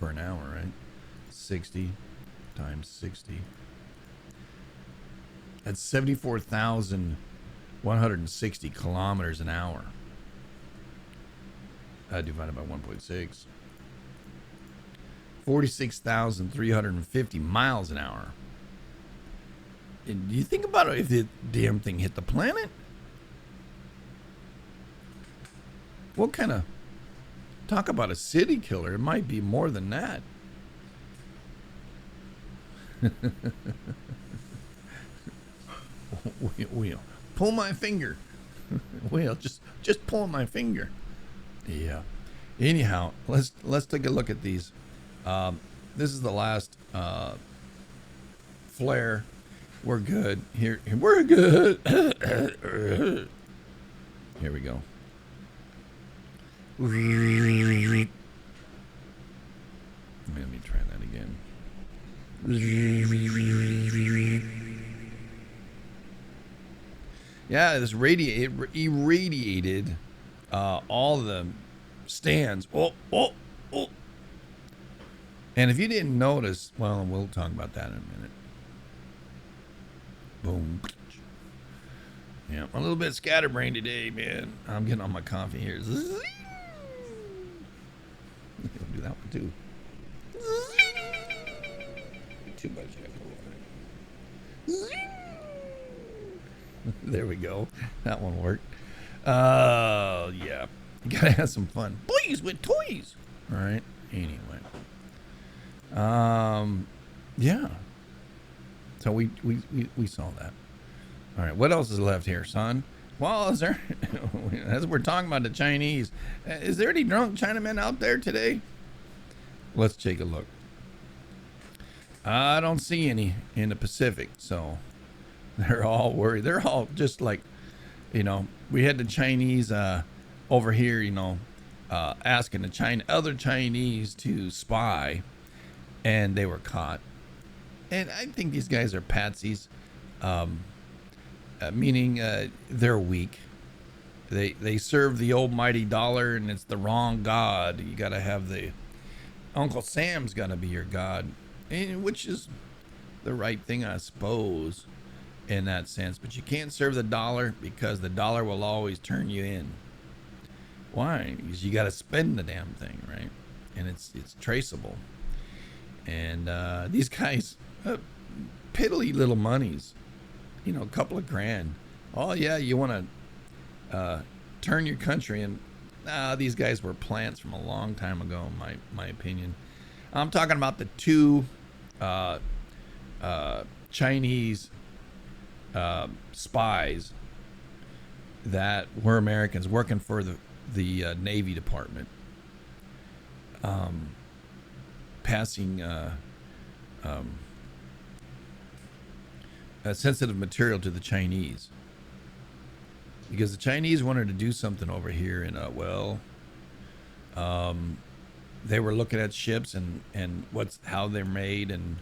an hour, right? 60 times 60. That's 74,160 kilometers an hour. Divided by 1.6. 46,350 miles an hour. And do you think about it, if the damn thing hit the planet? What kind of... Talk about a city killer. It might be more than that. Wheel. Pull my finger. Wheel, just pull my finger. Yeah. Anyhow, let's take a look at these. This is the last flare. We're good. Here we're good. Here we go. Let me try that again. Yeah, this irradiated all the stands. Oh. And if you didn't notice, well, we'll talk about that in a minute. Boom. Yeah, I'm a little bit scatterbrained today, man. I'm getting on my coffee here. Do that one too. Too much echo. There we go. That one worked. Yeah. You gotta have some fun. Boys with toys. All right. Anyway. Yeah. So we saw that. All right. What else is left here, son? Well, is there, as we're talking about the Chinese, is there any drunk Chinamen out there today? Let's take a look. I don't see any in the Pacific, so they're all worried. They're all just like, we had the Chinese over here, asking the other Chinese to spy, and they were caught. And I think these guys are patsies, meaning they're weak. They serve the almighty dollar, and it's the wrong god. You got to have the Uncle Sam's got to be your god, which is the right thing, I suppose, in that sense. But you can't serve the dollar because the dollar will always turn you in. Why? Because you got to spend the damn thing, right? And it's traceable. And these guys, piddly little monies, a couple of grand. Oh yeah, you want to turn your country, and these guys were plants from a long time ago, in my opinion. I'm talking about the two Chinese spies that were Americans working for the Navy Department, passing sensitive material to the Chinese, because the Chinese wanted to do something over here, and they were looking at ships and how they're made, and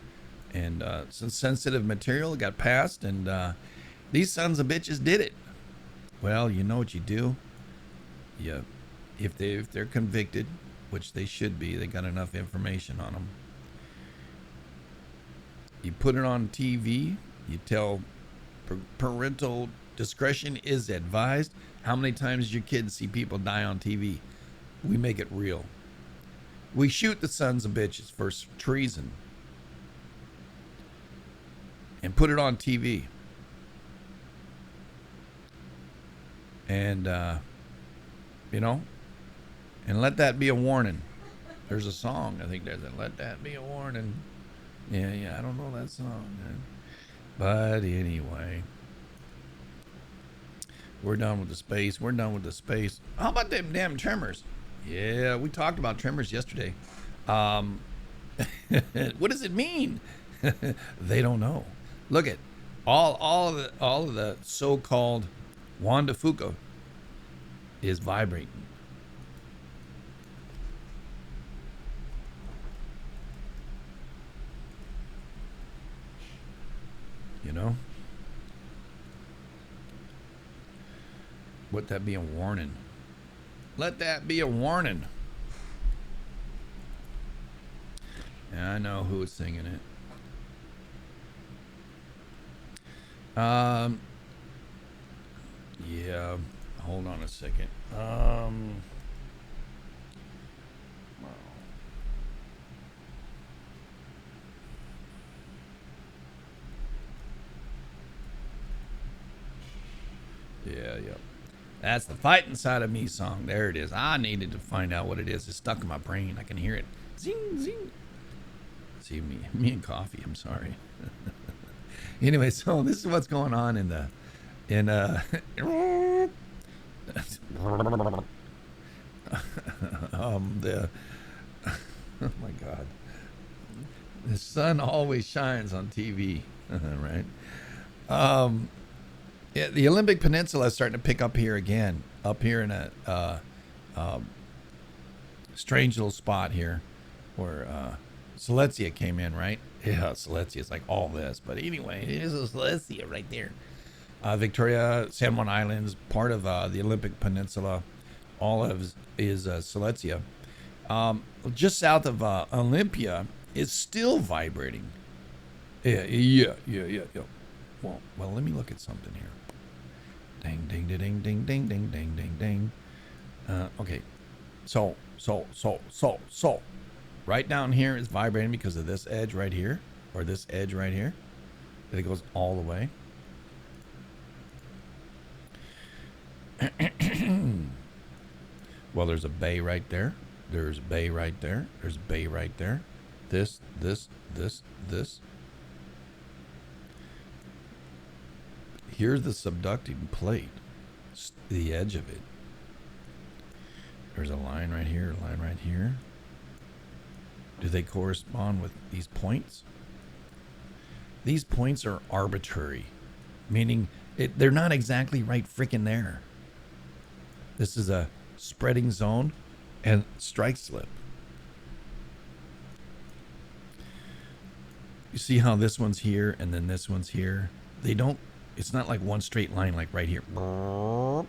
some sensitive material got passed, and these sons of bitches did it. Well, you know what you do? If they're convicted, which they should be, they got enough information on them. You put it on TV. You tell parental discretion is advised. How many times did your kids see people die on TV? We make it real. We shoot the sons of bitches for treason and put it on TV. And, and let that be a warning. There's a song, I think there's a let that be a warning. Yeah, I don't know that song, man. But anyway, we're done with the space. How about them damn tremors? Yeah, we talked about tremors yesterday. What does it mean? They don't know. Look at all of the so-called Wanda Fuca is vibrating. Let that be a warning. Let that be a warning. Yeah, I know who is singing it. Yeah, hold on a second. Yeah. That's the fighting side of me song. There it is. I needed to find out what it is. It's stuck in my brain. I can hear it. Zing, zing. See, me and coffee. I'm sorry. Anyway, so this is what's going on oh my God. The sun always shines on TV, right? Yeah, the Olympic Peninsula is starting to pick up here again. Up here in a strange little spot here where Silesia came in, right? Yeah, Silesia is like all this. But anyway, it is a Silesia right there. Victoria, San Juan Islands, part of the Olympic Peninsula. All of is Silesia. Just south of Olympia is still vibrating. Yeah. Well, let me look at something here. Ding, ding, ding, ding, ding, ding, ding, ding, ding. Okay. So. Right down here is vibrating because of this edge right here, or this edge right here. And it goes all the way. Well, there's a bay right there. There's a bay right there. There's a bay right there. This. Here's the subducting plate. the edge of it. There's a line right here, a line right here. Do they correspond with these points? These points are arbitrary, meaning they're not exactly right freaking there. This is a spreading zone and strike slip. You see how this one's here and then this one's here? It's not like one straight line like right here. But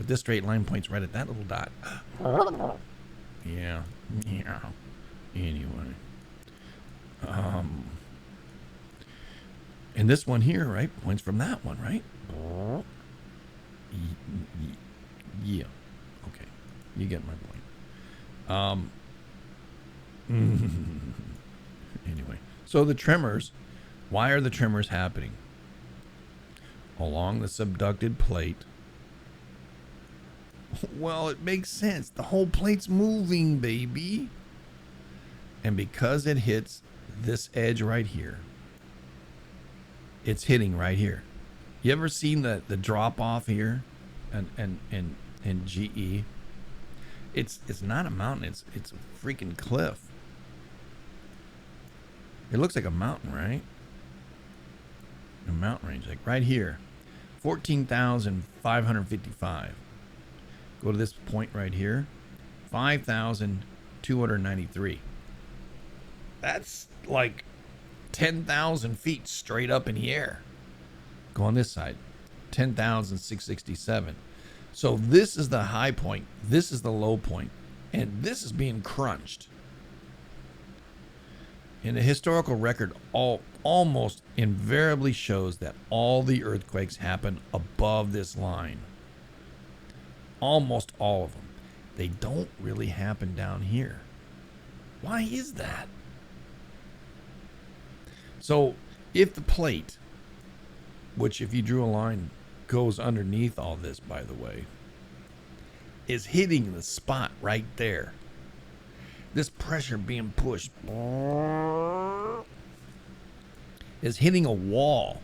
this straight line points right at that little dot. Yeah. Anyway. And this one here, right, points from that one, right? Yeah. Okay. You get my point. Anyway. So the tremors, why are the tremors happening? Along the subducted plate. Well, it makes sense. The whole plate's moving, baby. And because it hits this edge right here, it's hitting right here. You ever seen the drop off here and GE? It's not a mountain, it's a freaking cliff. It looks like a mountain, right? A mountain range, like right here. 14,555. Go to this point right here. 5,293. That's like 10,000 feet straight up in the air. Go on this side. 10,667. So this is the high point. This is the low point. And this is being crunched. And the historical record almost invariably shows that all the earthquakes happen above this line. Almost all of them. They don't really happen down here. Why is that? So if the plate, which if you drew a line goes underneath all this, by the way, is hitting the spot right there, this pressure being pushed is hitting a wall.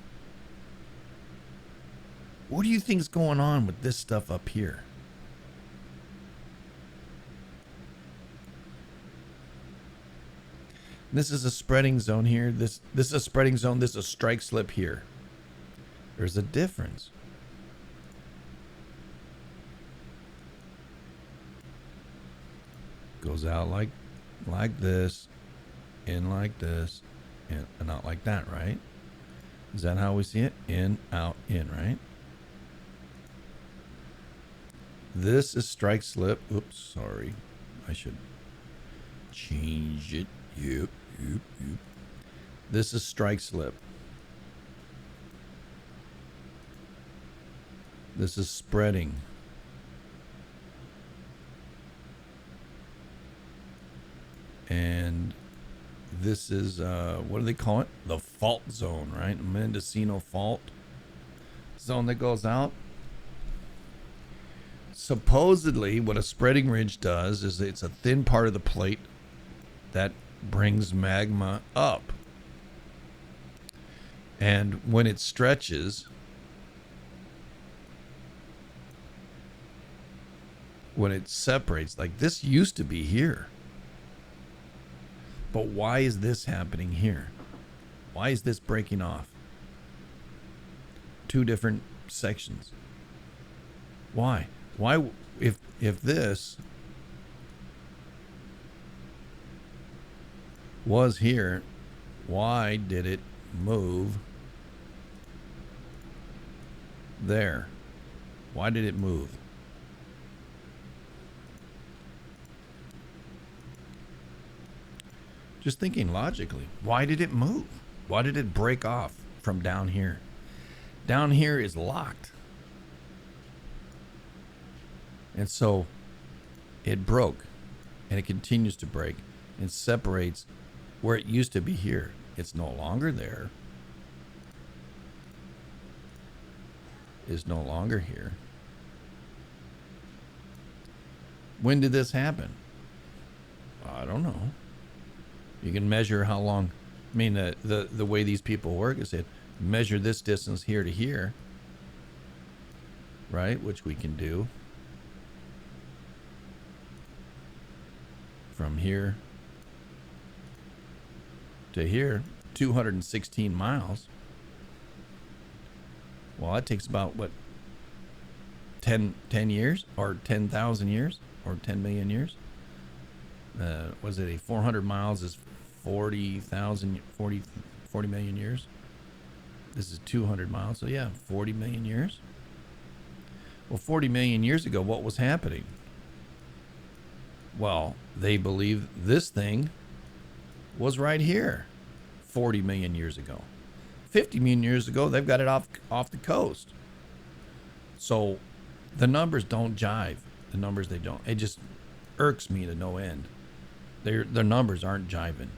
What do you think's going on with this stuff up here? This is a spreading zone here. This is a spreading zone. This is a strike slip here. There's a difference. Goes out like this, in like this, and out like that, right? Is that how we see it? In, out, in, right? This is strike slip. Oops, sorry. I should change it. Yep. This is strike slip. This is spreading. And this is, what do they call it? The fault zone, right? Mendocino fault zone that goes out. Supposedly, what a spreading ridge does is it's a thin part of the plate that brings magma up. And when it stretches, when it separates, like this used to be here. But why is this happening here? Why is this breaking off? Two different sections. Why? Why, if this was here, why did it move there? Why did it move? Just thinking logically, why did it move? Why did it break off from down here? Down here is locked. And so it broke, and it continues to break and separates where it used to be here. It's no longer there. It's no longer here. When did this happen? I don't know. You can measure how long. I mean, the way these people work is that measure this distance here to here. right? Which we can do from here to here, 216 miles. Well, that takes about, what, 10 years or 10,000 years or 10 million years? Was it a 400 miles is 40 million years? This is 200 miles. So, yeah, 40 million years. Well, 40 million years ago, what was happening? Well, they believe this thing was right here 40 million years ago. 50 million years ago, they've got it off the coast. So the numbers don't jive. The numbers, they don't. It just irks me to no end. Their numbers aren't jiving.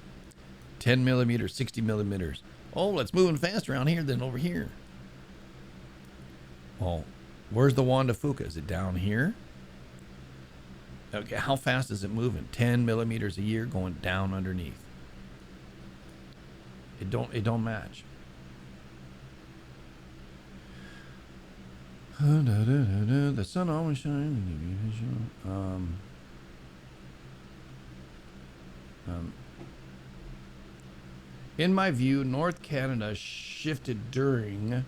10 millimeters, 60 millimeters. Oh, it's moving faster around here than over here. Well, where's the Wanda Fuca? Is it down here? Okay, how fast is it moving? 10 millimeters a year going down underneath. It don't match. The sun always shines. In my view, North Canada shifted during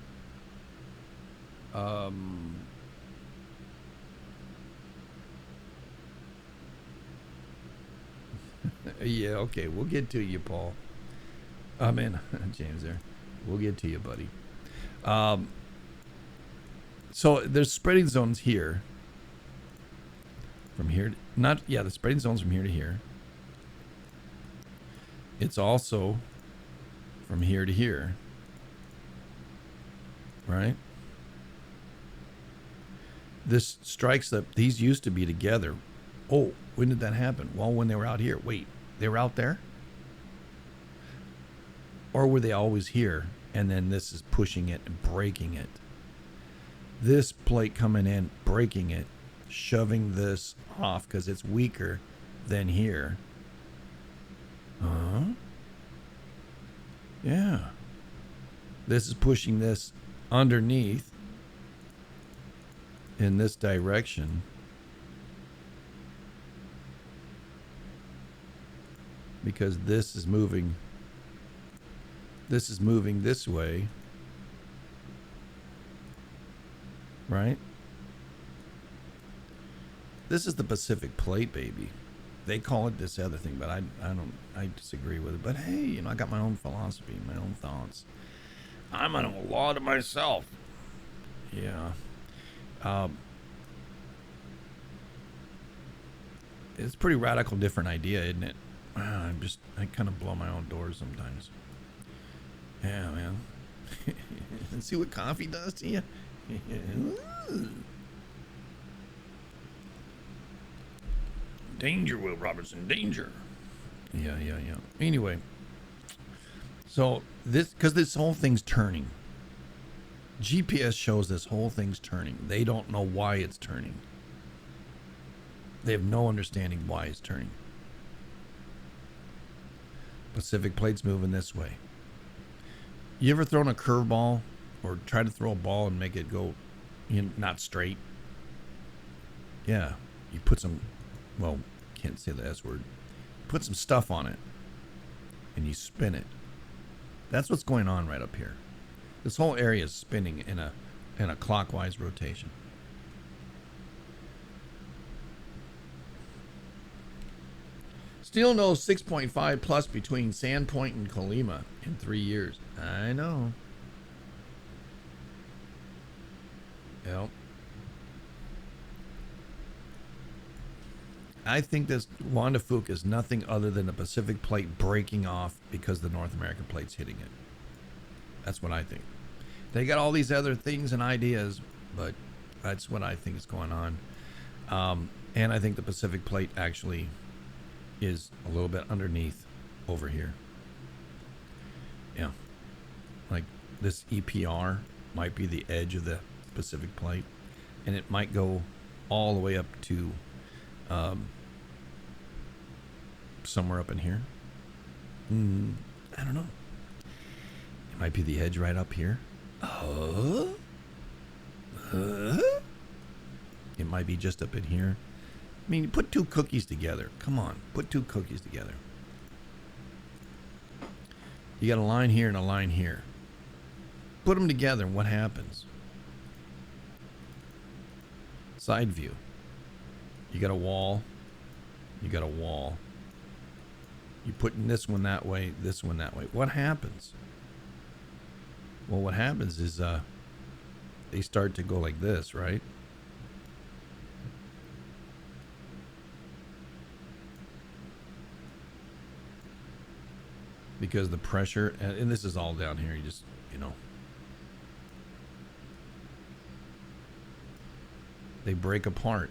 yeah, okay, we'll get to you, Paul. Man, James there. We'll get to you, buddy. So there's spreading zones here. From here, the spreading zones from here to here. It's also from here to here. Right? This strikes that these used to be together. Oh, when did that happen? Well, when they were out here. Wait, they were out there? Or were they always here? And then this is pushing it and breaking it. This plate coming in, breaking it, shoving this off because it's weaker than here. Yeah. This is pushing this underneath in this direction. Because this is moving this way. Right? This is the Pacific Plate, baby. They call it this other thing, but I disagree with it. But hey, I got my own philosophy, my own thoughts. I'm on a law to myself. Yeah. It's a pretty radical different idea, isn't it? I kind of blow my own doors sometimes. Yeah, man. And see what coffee does to you? Danger, Will Robertson, danger. Yeah. Anyway, so because this whole thing's turning. GPS shows this whole thing's turning. They don't know why it's turning. They have no understanding why it's turning. Pacific Plate's moving this way. You ever thrown a curveball or try to throw a ball and make it go not straight? Yeah. You put some, well, can't say the S word. Put some stuff on it and you spin it. That's what's going on right up here. This whole area is spinning in a clockwise rotation. Still no 6.5 plus between Sandpoint and Colima in 3 years. I know. Yep. I think this Wanda Fuca is nothing other than the Pacific Plate breaking off because the North American Plate's hitting it. That's what I think. They got all these other things and ideas, but that's what I think is going on. And I think the Pacific Plate actually is a little bit underneath over here. Yeah. Like this EPR might be the edge of the Pacific Plate, and it might go all the way up to somewhere up in here. I don't know. It might be the edge right up here. It might be just up in here. I mean, put two cookies together. Come on, put two cookies together. You got a line here and a line here. Put them together and what happens? Side view. You got a wall. You got a wall. You putting this one that way, this one that way. What happens? Well, what happens is they start to go like this, right? Because the pressure, and this is all down here, you just, you know. They break apart.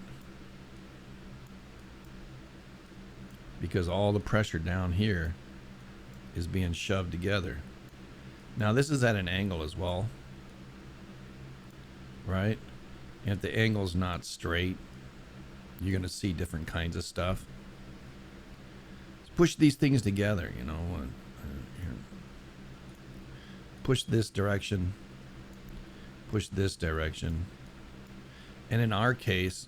Because all the pressure down here is being shoved together. Now this is at an angle as well, right? And if the angle's not straight, you're going to see different kinds of stuff. Let's push these things together, you know. Push this direction, push this direction. And in our case,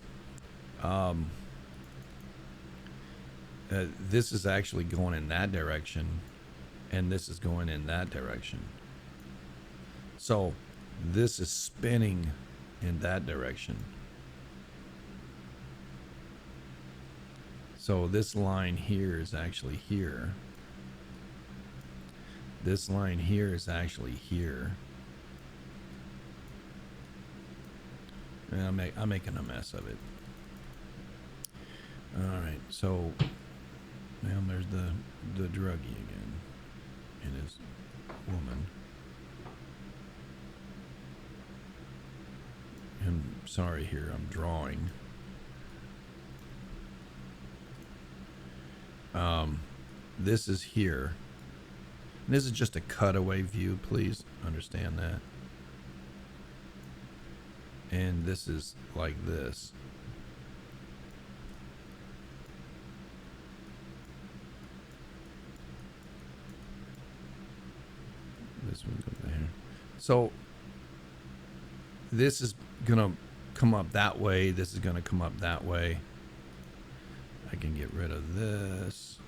this is actually going in that direction, and this is going in that direction. So this is spinning in that direction. So this line here is actually here. This line here is actually here. And I'm making a mess of it. All right, so now there's the druggie again and his woman. I'm sorry here, I'm drawing. This is here. And this is just a cutaway view, please understand that. And this is like this. This one's up there. So this is gonna come up that way. This is gonna come up that way. I can get rid of this.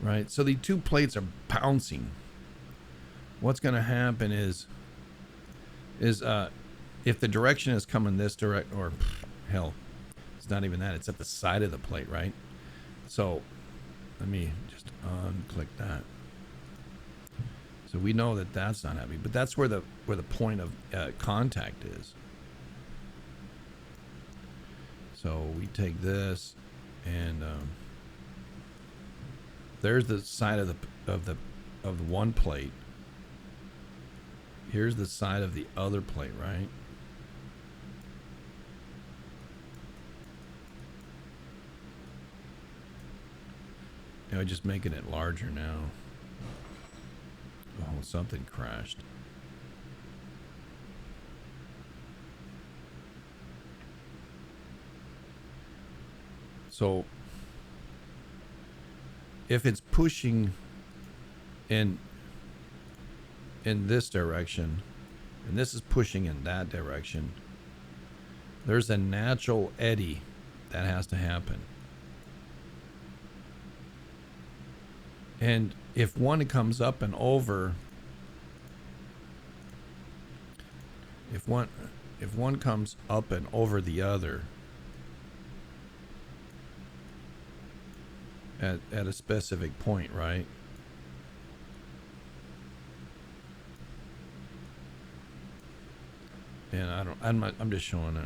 Right, so the two plates are bouncing. What's going to happen is if the direction is coming this direct, or hell, it's not even that. It's at the side of the plate, right? So let me just unclick that. So we know that that's not happening, but that's where the point of contact is. So we take this and. There's the side of the one plate. Here's the side of the other plate, right? You know, just making it larger now. Oh, something crashed. So if it's pushing in this direction and this is pushing in that direction, there's a natural eddy that has to happen. And if one comes up and over, if one comes up and over the other at a specific point, right? And I'm just showing it.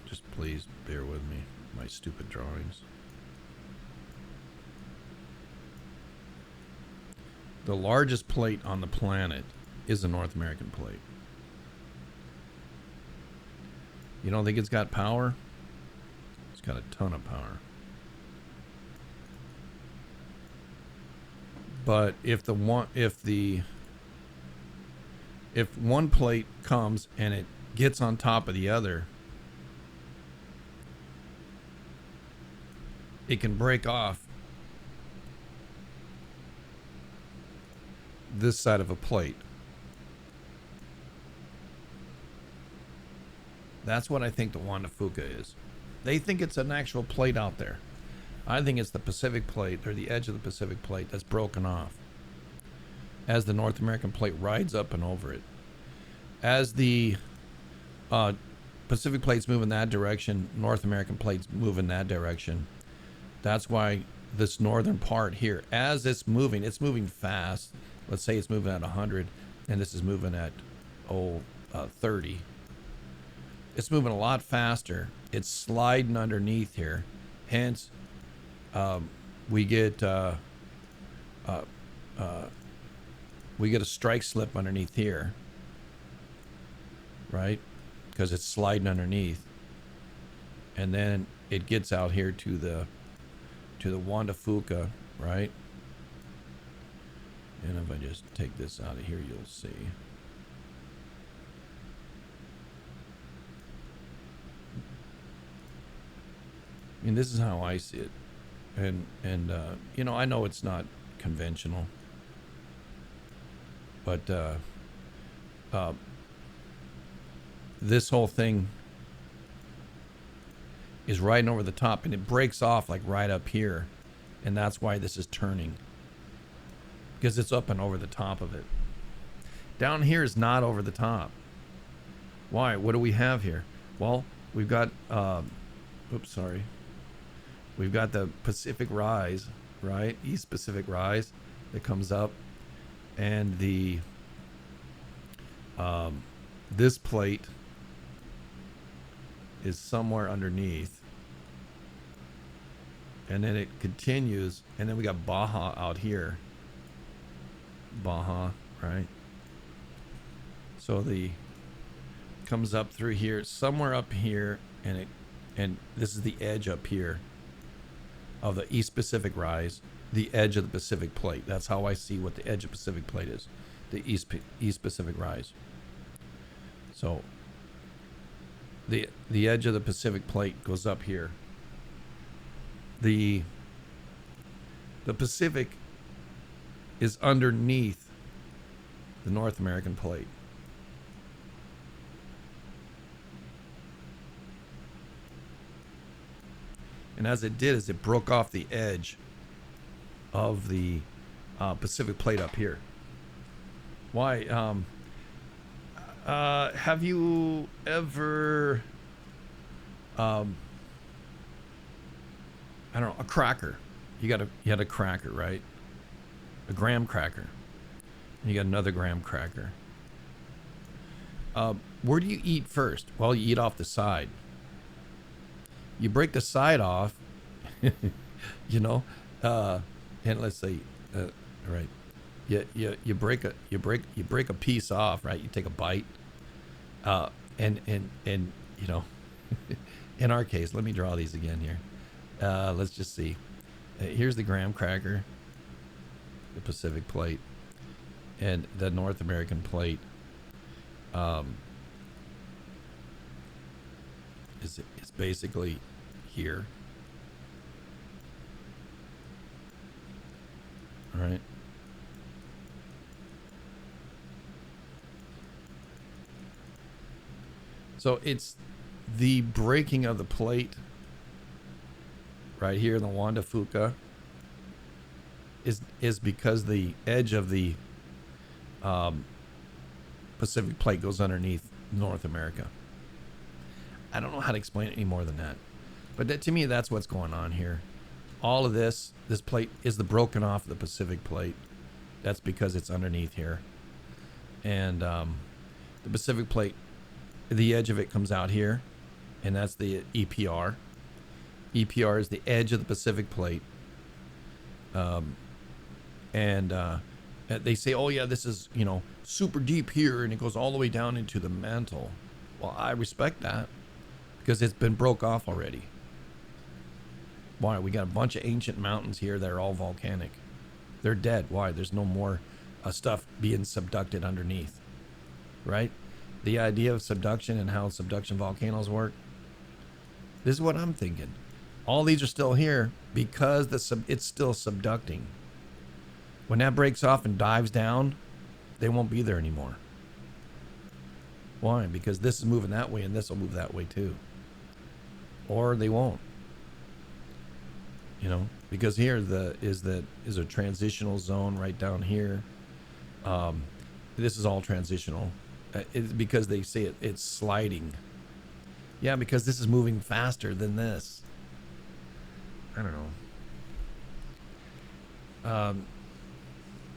Just please bear with me, my stupid drawings. The largest plate on the planet is the North American plate. You don't think it's got power? It's got a ton of power. But if one plate comes and it gets on top of the other, it can break off this side of a plate. That's what I think the Juan de Fuca is. They think it's an actual plate out there. I think it's the Pacific plate, or the edge of the Pacific plate, that's broken off as the North American plate rides up and over it. As the Pacific plates move in that direction, North American plates move in that direction. That's why this northern part here, as it's moving fast. Let's say it's moving at 100, and this is moving at 30. It's moving a lot faster. It's sliding underneath here. Hence, we get a strike slip underneath here, right? Because it's sliding underneath, and then it gets out here to the Juan de Fuca, right? And if I just take this out of here, you'll see. I mean, this is how I see it, and you know, I know it's not conventional, but this whole thing is riding over the top, and it breaks off like right up here, and that's why this is turning, because it's up and over the top of it. Down here is not over the top. Why? What do we have here? Well, we've got we've got the Pacific rise, right? East Pacific rise that comes up, and the this plate is somewhere underneath, and then it continues, and then we got Baja out here. Baja, right? So the comes up through here, somewhere up here, and this is the edge up here of the East Pacific rise, the edge of the Pacific plate. That's how I see what the edge of Pacific plate is, the East Pacific rise. So the edge of the Pacific plate goes up here. The Pacific is underneath the North American plate. And as it did, is it broke off the edge of the Pacific plate up here. Why? Have you ever, I don't know, a cracker? You had a cracker, right? A graham cracker. And you got another graham cracker. Where do you eat first? Well, you eat off the side. You break the side off, you know, and let's say, right, you break a piece off, right? You take a bite, and you know, in our case, let me draw these again here. Let's just see. Here's the graham cracker, the Pacific plate, and the North American plate. Is basically here. All right. So it's the breaking of the plate right here in the Juan de Fuca is because the edge of the Pacific plate goes underneath North America. I don't know how to explain it any more than that. But to me, that's what's going on here. All of this plate is the broken off of the Pacific plate. That's because it's underneath here. And the Pacific plate, the edge of it comes out here. And that's the EPR. EPR is the edge of the Pacific plate. And they say, oh yeah, this is, you know, super deep here, and it goes all the way down into the mantle. Well, I respect that, because it's been broke off already. Why? We got a bunch of ancient mountains here that are all volcanic. They're dead. Why? There's no more stuff being subducted underneath, right? The idea of subduction and how subduction volcanoes work. This is what I'm thinking. All these are still here because it's still subducting. When that breaks off and dives down, They won't be there anymore. Why? Because this is moving that way and this will move that way too. Or they won't. You know, because here is a transitional zone right down here. This is all transitional. It's because they say it's sliding. Yeah, because this is moving faster than this. I don't know.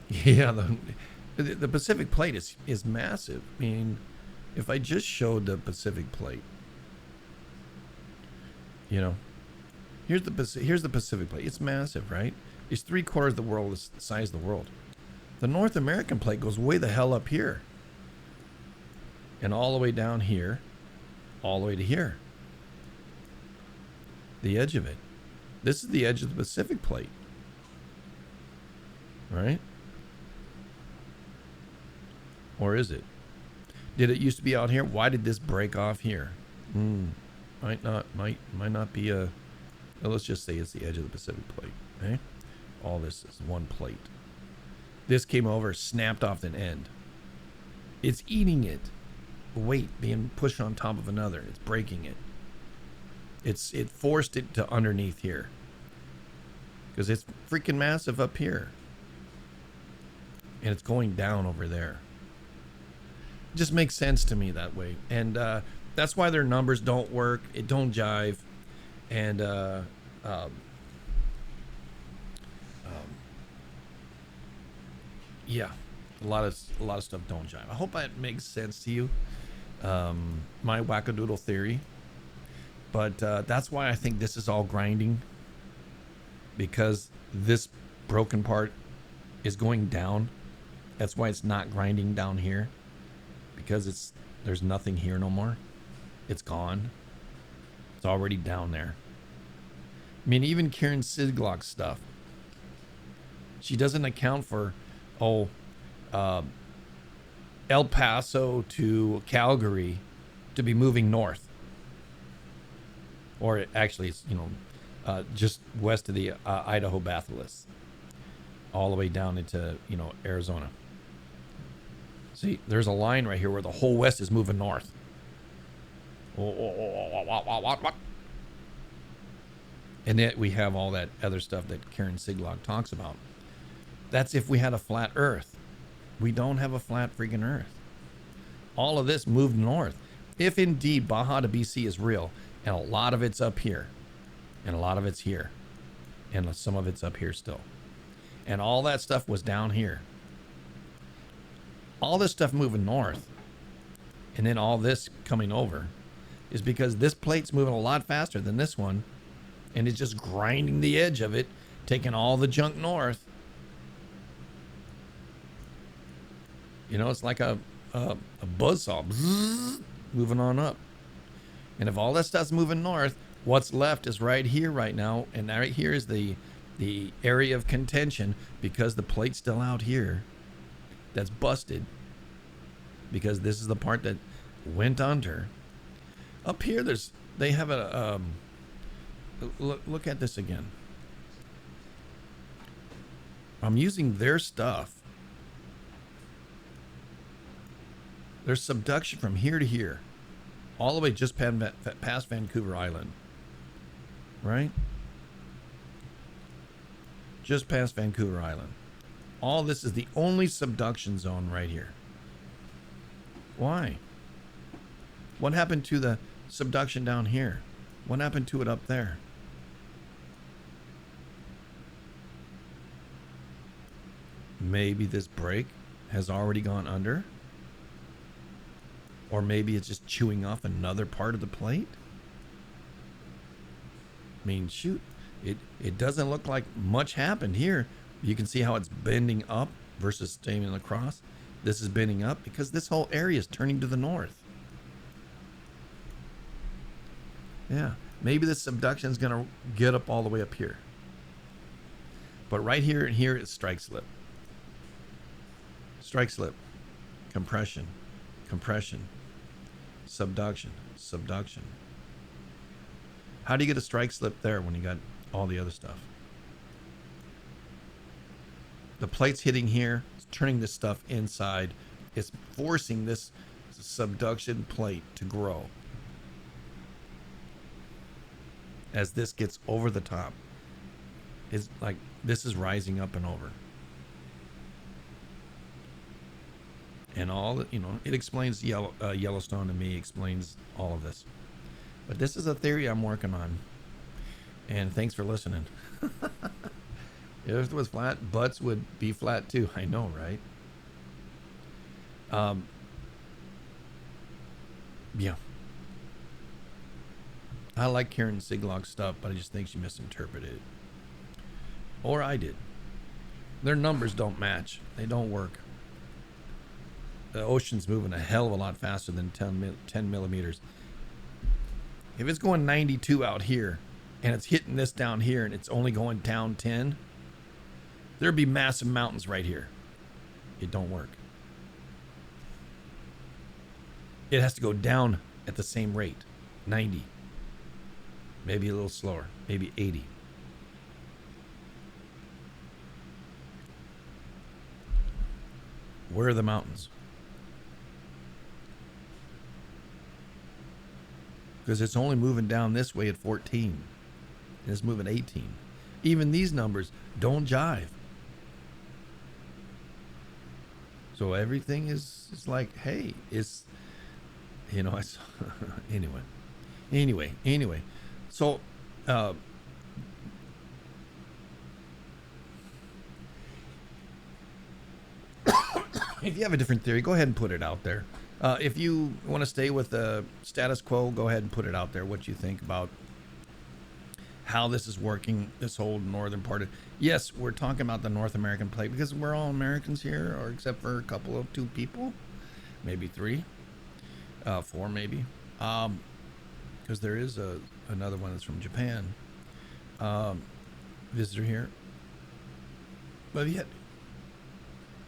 Yeah, the Pacific Plate is massive. I mean, if I just showed the Pacific Plate, you know, here's the Pacific Plate. It's massive, right? It's 3/4 of the world, the size of the world. The North American Plate goes way the hell up here, and all the way down here, all the way to here. The edge of it. This is the edge of the Pacific Plate, right? Or is it? Did it used to be out here? Why did this break off here? Might not be a. Well, let's just say it's the edge of the Pacific Plate. Okay? All this is one plate. This came over, snapped off an end. It's eating it. Weight being pushed on top of another. It's breaking it. It forced it to underneath here. Because it's freaking massive up here. And it's going down over there. It just makes sense to me that way. And that's why their numbers don't work. It don't jive. And yeah, a lot of stuff don't jive. I hope that makes sense to you. My wackadoodle theory. But that's why I think this is all grinding, because this broken part is going down. That's why it's not grinding down here, because there's nothing here no more. It's gone. It's already down there. I mean, even Karen Siglock's stuff, she doesn't account for El Paso to Calgary to be moving north. Or actually, it's, just west of the Idaho batholiths, all the way down into, Arizona. See, there's a line right here where the whole west is moving north. And then we have all that other stuff that Karen Siglock talks about. That's if we had a flat Earth. We don't have a flat freaking Earth. All of this moved north. If indeed Baja to BC is real, and a lot of it's up here, and a lot of it's here, and some of it's up here still, and all that stuff was down here. All this stuff moving north, and then all this coming over, is because this plate's moving a lot faster than this one, and it's just grinding the edge of it, taking all the junk north. It's like a buzzsaw, bzzz, moving on up. And if all that stuff's moving north, what's left is right here right now. And right here is the area of contention, because the plate's still out here that's busted, because this is the part that went under. Up here, they have a look at this again. I'm using their stuff. There's subduction from here to here, all the way just past Vancouver Island, right? Just past Vancouver Island. All this is the only subduction zone right here. Why? What happened to the subduction down here? What happened to it up there? Maybe this break has already gone under. Or maybe it's just chewing off another part of the plate. I mean, shoot, it doesn't look like much happened here. You can see how it's bending up versus staying across. This is bending up because this whole area is turning to the north. Yeah, maybe this subduction is going to get up all the way up here. But right here and here is strike slip. Strike slip. Compression. Compression. Subduction. Subduction. How do you get a strike slip there when you got all the other stuff? The plate's hitting here, it's turning this stuff inside. It's forcing this subduction plate to grow as this gets over the top. It's like this is rising up and over. And all, you know, it explains Yellowstone to me, explains all of this. But this is a theory I'm working on. And thanks for listening. If Earth was flat, butts would be flat too. I know, right? Yeah. I like Karen Siglock's stuff, but I just think she misinterpreted it. Or I did. Their numbers don't match. They don't work. The ocean's moving a hell of a lot faster than 10 millimeters. If it's going 92 out here and it's hitting this down here and it's only going down 10, there'd be massive mountains right here. It don't work. It has to go down at the same rate, 90. Maybe a little slower, maybe 80. Where are the mountains? Because it's only moving down this way at 14. And it's moving 18. Even these numbers don't jive. So everything is like, hey, it's, you know, anyway. So, if you have a different theory, go ahead and put it out there. If you want to stay with the status quo, go ahead and put it out there. What you think about how this is working, this whole northern part of. Yes, we're talking about the North American plate because we're all Americans here, or except for a couple of 2 people, maybe 3, 4 maybe. Because there is another one that's from Japan. Visitor here. But yet,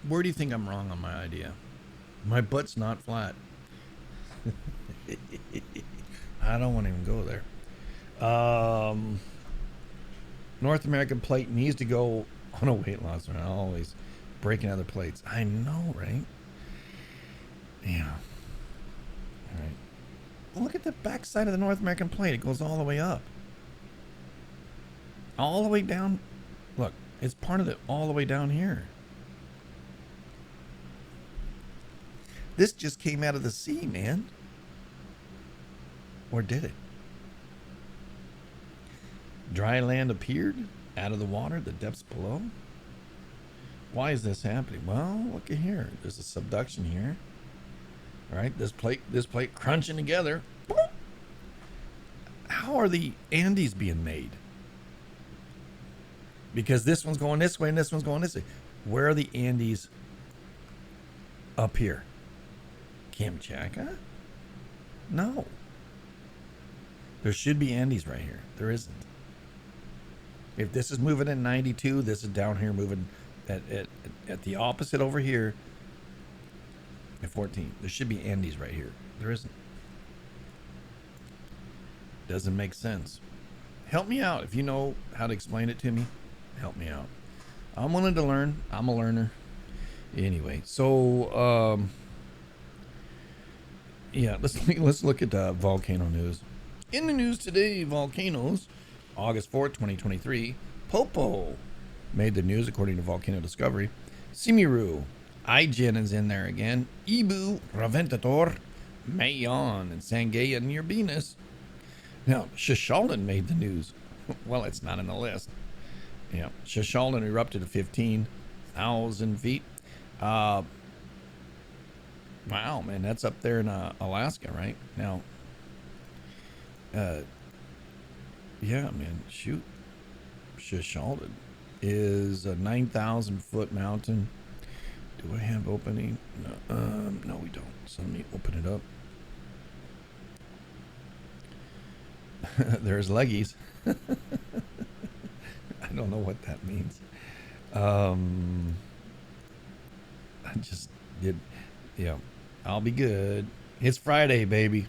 where do you think I'm wrong on my idea? My butt's not flat. I don't want to even go there. North American plate needs to go on a weight loss run. Always breaking other plates. I know, right? Yeah. All right. Look at the back side of the North American plate. It goes all the way up. All the way down. Look, it's part of it all the way down here. This just came out of the sea, man. Or did it? Dry land appeared out of the water, the depths below. Why is this happening? Well, look at here. There's a subduction here. All right, this plate crunching together. How are the Andes being made? Because this one's going this way and this one's going this way. Where are the Andes up here? Kamchatka? No. There should be Andes right here. There isn't. If this is moving at 92, this is down here moving at the opposite over here at 14. There should be Andes right here. There isn't. Doesn't make sense. Help me out. If you know how to explain it to me, help me out. I'm willing to learn. I'm a learner. Anyway, so yeah, let's look at volcano news. In the news today, volcanoes. August 4th, 2023, Popo made the news according to Volcano Discovery. Simiru, Ijen is in there again. Ibu, Raventator, Mayon, and Sangaya near Venus. Now, Shashalden made the news. Well, it's not in the list. Yeah, Shashalden erupted at 15,000 feet. Wow, man, that's up there in Alaska, right? Now, yeah, man, shoot. Shashalden is a 9,000 foot mountain. Do I have opening? No, we don't. So let me open it up. There's leggies. I don't know what that means. I just did. Yeah, I'll be good. It's Friday, baby.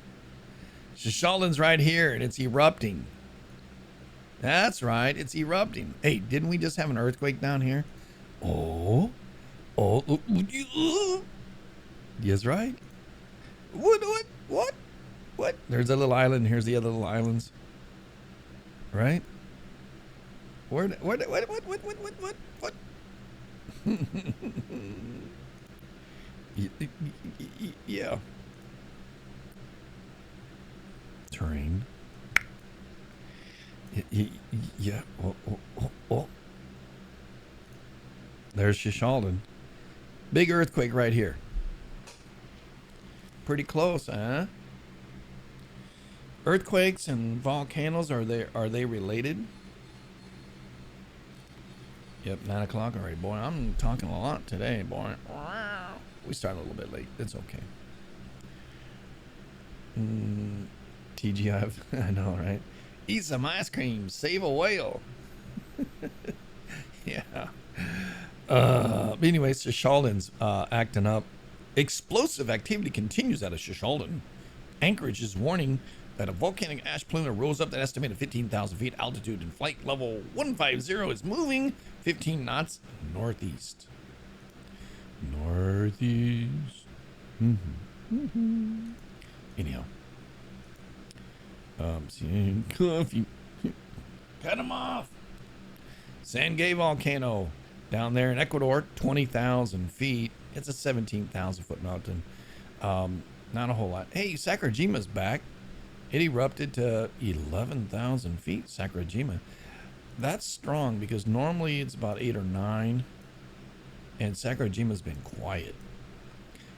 Shashalden's right here, and it's erupting. That's right, it's erupting. Hey, didn't we just have an earthquake down here? Oh, oh, yes, right. What? There's a little island. Here's the other little islands, right? What? Yeah. Terrain. Yeah. Oh. There's Shishalden. Big earthquake right here. Pretty close, huh? Earthquakes and volcanoes, are they related? Yep, 9 o'clock already, boy. I'm talking a lot today, boy. We started a little bit late. It's okay. TGI, I know, right? Eat some ice cream, save a whale. Yeah. But anyways, Shishalden's acting up. Explosive activity continues out of Shishalden. Anchorage is warning that a volcanic ash plume that rose up to an estimated 15,000 feet altitude and flight level 150 is moving 15 knots northeast. Northeast. Anyhow. Seeing coffee. Cut him off. Sangay volcano down there in Ecuador, 20,000 feet. It's a 17,000 foot mountain. Not a whole lot. Hey, Sakurajima's back. It erupted to 11,000 feet, Sakurajima. That's strong because normally it's about 8 or 9. And Sakurajima's been quiet.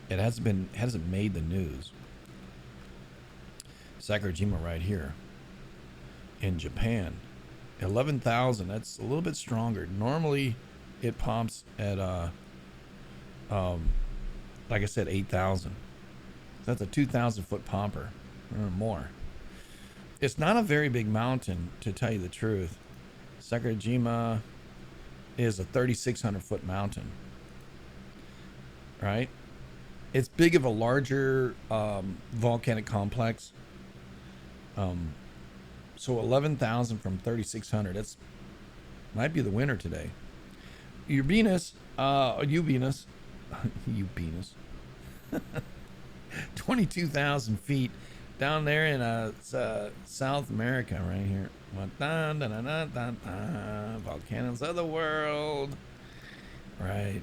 It hasn't made the news. Sakurajima right here in Japan. 11,000, that's a little bit stronger. Normally it pops at like I said, 8,000. That's a 2,000 foot pomper or more. It's not a very big mountain, to tell you the truth. Sakurajima is a 3,600 foot mountain, right? It's big of a larger volcanic complex. So 11,000 from 3,600. That's might be the winner today. Uranus, Uranus, 22,000 feet down there in South America, right here. Volcanoes of the world, right?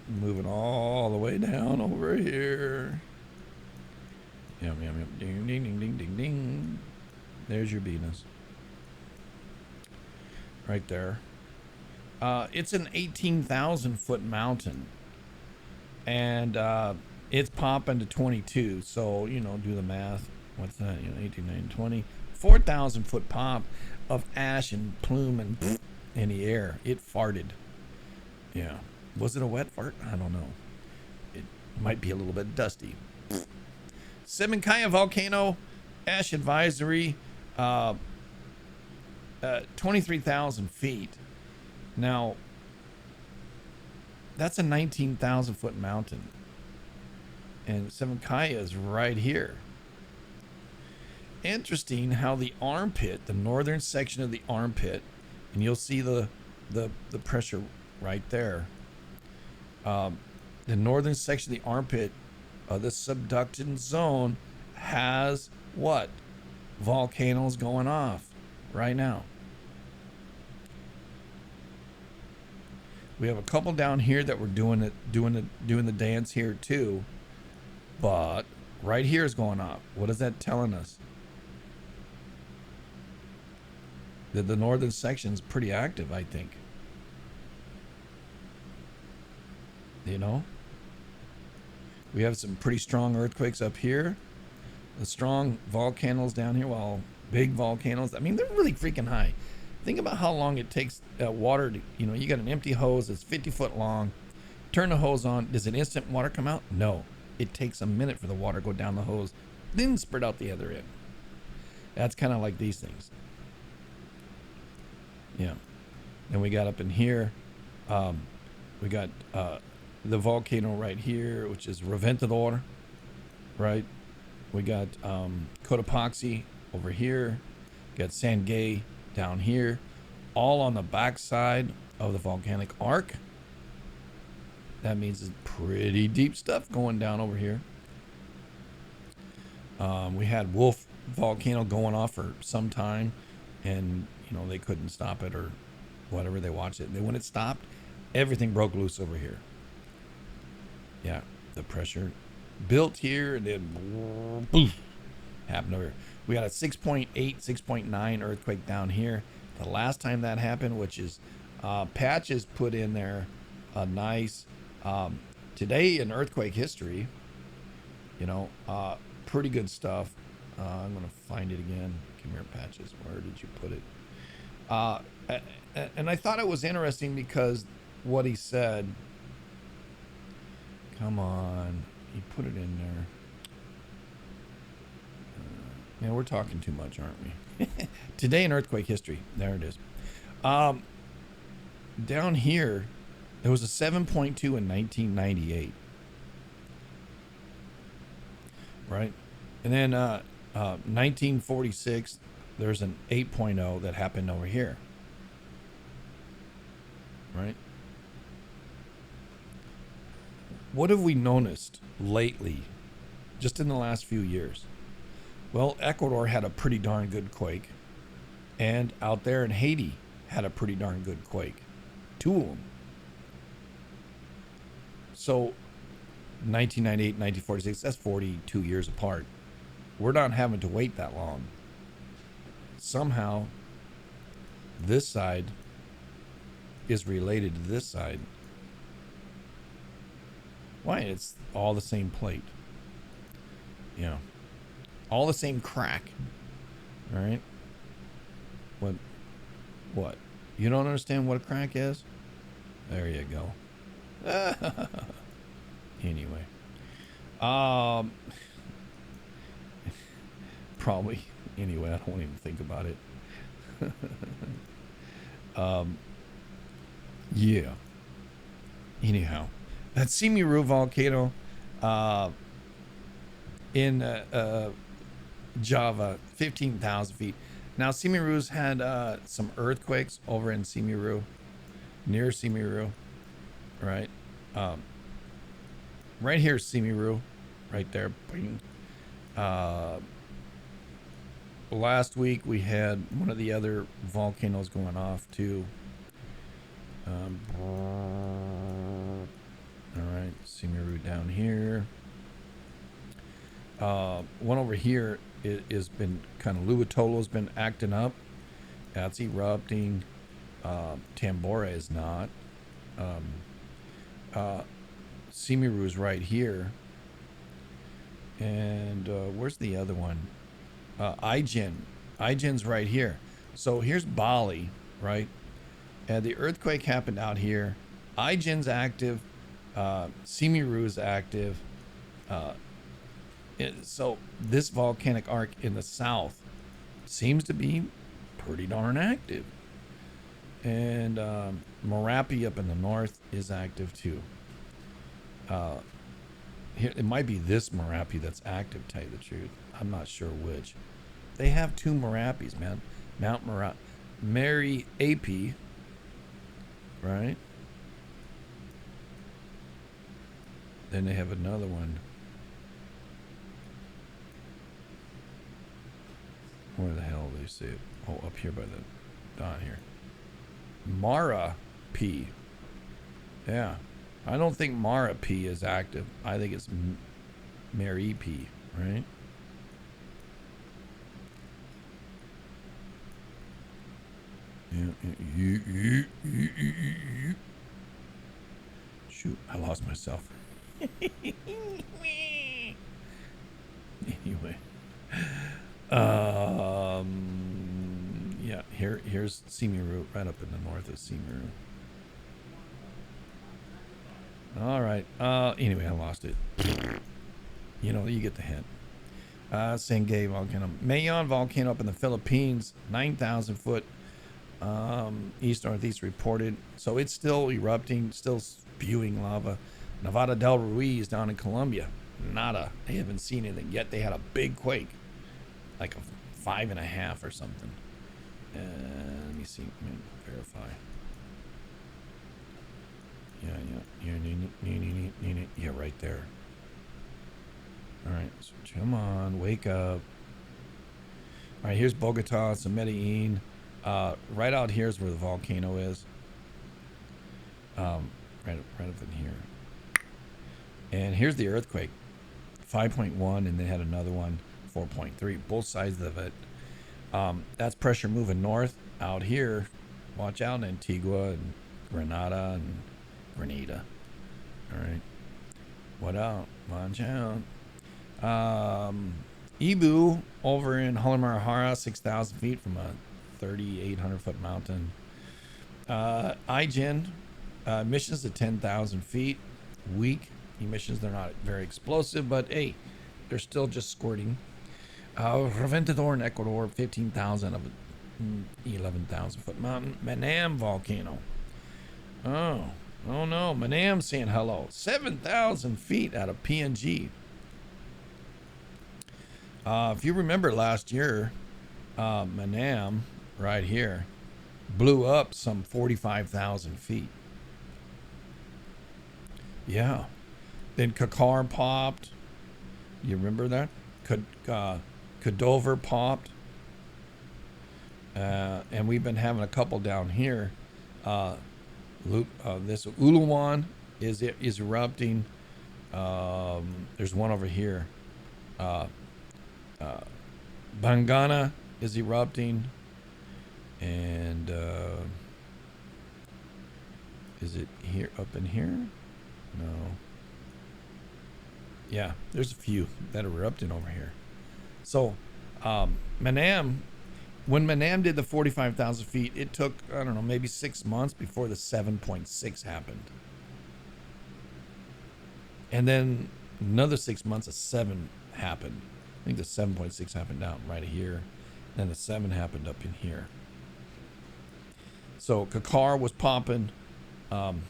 Moving all the way down over here. Yum. Ding, ding, ding, ding, ding, ding. There's your Venus. Right there. It's an 18,000 foot mountain. And it's popping to 22. So, do the math. What's that? 18, 19, 20. 4,000 foot pop of ash and plume and in the air. It farted. Yeah. Was it a wet fart? I don't know. It might be a little bit dusty. Semenkaya volcano, ash advisory, 23,000 feet. Now, that's a 19,000 foot mountain. And Semenkaya is right here. Interesting how the armpit, the northern section of the armpit, and you'll see the pressure right there. The northern section of the armpit, the subductant zone, has what? Volcanoes going off right now. We have a couple down here that were doing the dance here too, but right here is going off. What is that telling us? That the northern section is pretty active, I think. We have some pretty strong earthquakes up here. The strong volcanoes down here, well, big volcanoes. I mean, they're really freaking high. Think about how long it takes water to, you got an empty hose that's 50 foot long. Turn the hose on. Does an instant water come out? No. It takes a minute for the water to go down the hose, then spread out the other end. That's kind of like these things. Yeah. Then we got up in here, we got the volcano right here, which is Reventador, right? We got Cotopaxi over here. Got Sangay down here, all on the backside of the volcanic arc, That means it's pretty deep stuff going down over here. We had Wolf volcano going off for some time, and they couldn't stop it or whatever. They watched it. And when it stopped, everything broke loose over here. Yeah, the pressure built here and then boom, happened over here. We got a 6.8, 6.9 earthquake down here. The last time that happened, which is Patches put in there a nice today in earthquake history. Pretty good stuff. I'm gonna find it again. Come here, Patches. Where did you put it? And I thought it was interesting because what he said. Come on, he put it in there. Man, we're talking too much, aren't we? Today in earthquake history. There it is. Down here, there was a 7.2 in 1998. Right? And then 1946, there's an 8.0 that happened over here. Right? What have we noticed lately, just in the last few years? Well, Ecuador had a pretty darn good quake, and out there in Haiti had a pretty darn good quake. Two of them. So 1998, 1946, that's 42 years apart. We're not having to wait that long. Somehow, this side is related to this side. Why? It's all the same plate. All the same crack. All right? What? You don't understand what a crack is? There you go. Anyway. Probably. Anyway, I don't even think about it. Yeah. Anyhow. That Simiru volcano in Java, 15,000 feet. Now, Simiru's had some earthquakes over in Simiru, near Simiru, right? Right here, Simiru, right there. Last week, we had one of the other volcanoes going off, too. All right, Simiru down here. One over here is been kind of Luatolo's been acting up. That's erupting. Tambora is not. Simiru is right here. And where's the other one? Ijen. Ijen's right here. So here's Bali, right? And the earthquake happened out here. Ijen's active. Simiru is active. So this volcanic arc in the south seems to be pretty darn active. And Merapi up in the north is active too. Here, it might be this Merapi that's active, to tell you the truth. I'm not sure which. They have two Merapis, man. Mount Merapi. Mary AP, right? Then they have another one. Where the hell do they see it? Oh, up here by the down here. Mara P. Yeah. I don't think Mara P is active. I think it's Mary P, right? Yeah. Shoot, I lost myself. Anyway. Yeah, here's Simiru, right up in the north of Simiru. All right. Anyway, I lost it. You get the hint. Sengay volcano. Mayon volcano up in the Philippines, 9,000 foot east-northeast reported. So it's still erupting, still spewing lava. Nevada del Ruiz down in Colombia. Nada. They haven't seen anything yet. They had a big quake. Like a 5.5 or something. Let me see. Let me verify. Yeah, right there. All right, so come on, wake up. All right, here's Bogota, some Medellin. Right out here is where the volcano is. Right up in here. And here's the earthquake, 5.1, and they had another one, 4.3. Both sides of it. That's pressure moving north. Out here, watch out, Antigua and Grenada and Grenada. All right. What out? Watch out. Ibu over in Holimarahara, 6,000 feet from a 3,800 foot mountain. IGen, emissions at 10,000 feet. Weak emissions. They're not very explosive, but hey, they're still just squirting. Reventador in Ecuador, 15,000 of 11,000 foot mountain. Manam volcano. Oh no. Manam saying hello. 7,000 feet out of PNG. If you remember last year, Manam, right here, blew up some 45,000 feet. Yeah. Then Kakar popped. You remember that? Kadover popped. And we've been having a couple down here. This Uluwan is erupting. There's one over here. Bangana is erupting. And is it here, up in here? No. Yeah, there's a few that are erupting over here. So, Manam, when Manam did the 45,000 feet, it took, I don't know, maybe 6 months before the 7.6 happened. And then another 6 months, a 7 happened. I think the 7.6 happened down right here. Then the 7 happened up in here. So Kakar was popping, Manam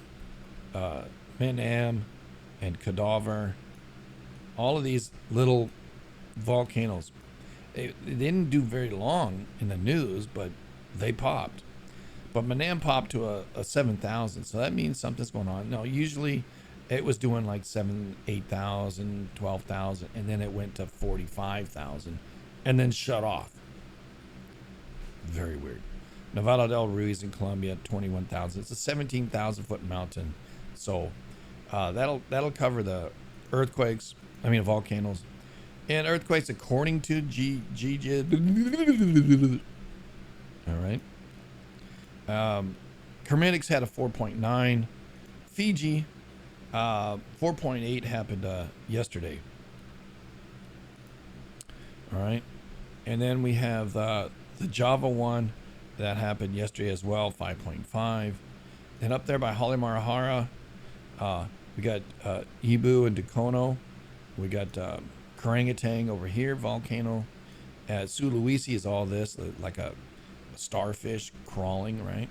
and Cadaver. All of these little volcanoes. They didn't do very long in the news, but they popped. But Manam popped to a 7,000, so that means something's going on. No, usually it was doing like 8,000, 12,000, and then it went to 45,000, and then shut off. Very weird. Nevada del Ruiz in Colombia, 21,000. It's a 17,000 foot mountain, so that'll cover the earthquakes. I mean volcanoes. And earthquakes, according to all right. Kermitics had a 4.9. Fiji, 4.8 happened yesterday. All right. And then we have the Java one that happened yesterday as well, 5.5. Then up there by Holimarahara, we got Ibu and Dakono. We got Karangatang over here, volcano. Sulawesi is all this, like a starfish crawling, right?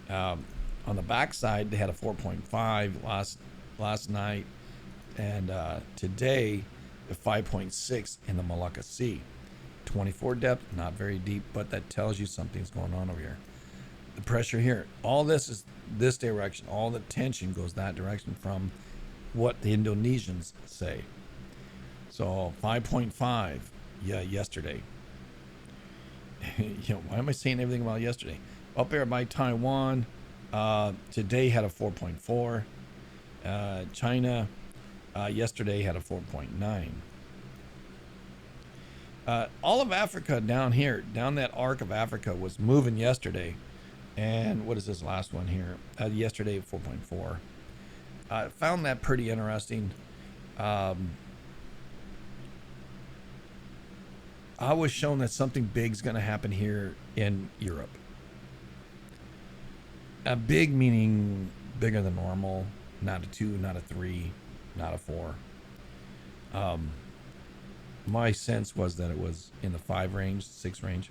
On the backside, they had a 4.5 last night, and today, a 5.6 in the Malacca Sea. 24 depth, not very deep, but that tells you something's going on over here. The pressure here, all this is this direction. All the tension goes that direction from what the Indonesians say. So 5.5, yeah, yesterday. Why am I saying everything about yesterday? Up there by Taiwan, today had a 4.4. China, yesterday had a 4.9. All of Africa down here, down that arc of Africa, was moving yesterday. And what is this last one here? Yesterday, 4.4. I found that pretty interesting. I was shown that something big's going to happen here in Europe. Big meaning bigger than normal, not a 2, not a 3, not a 4. My sense was that it was in the 5 range, 6 range.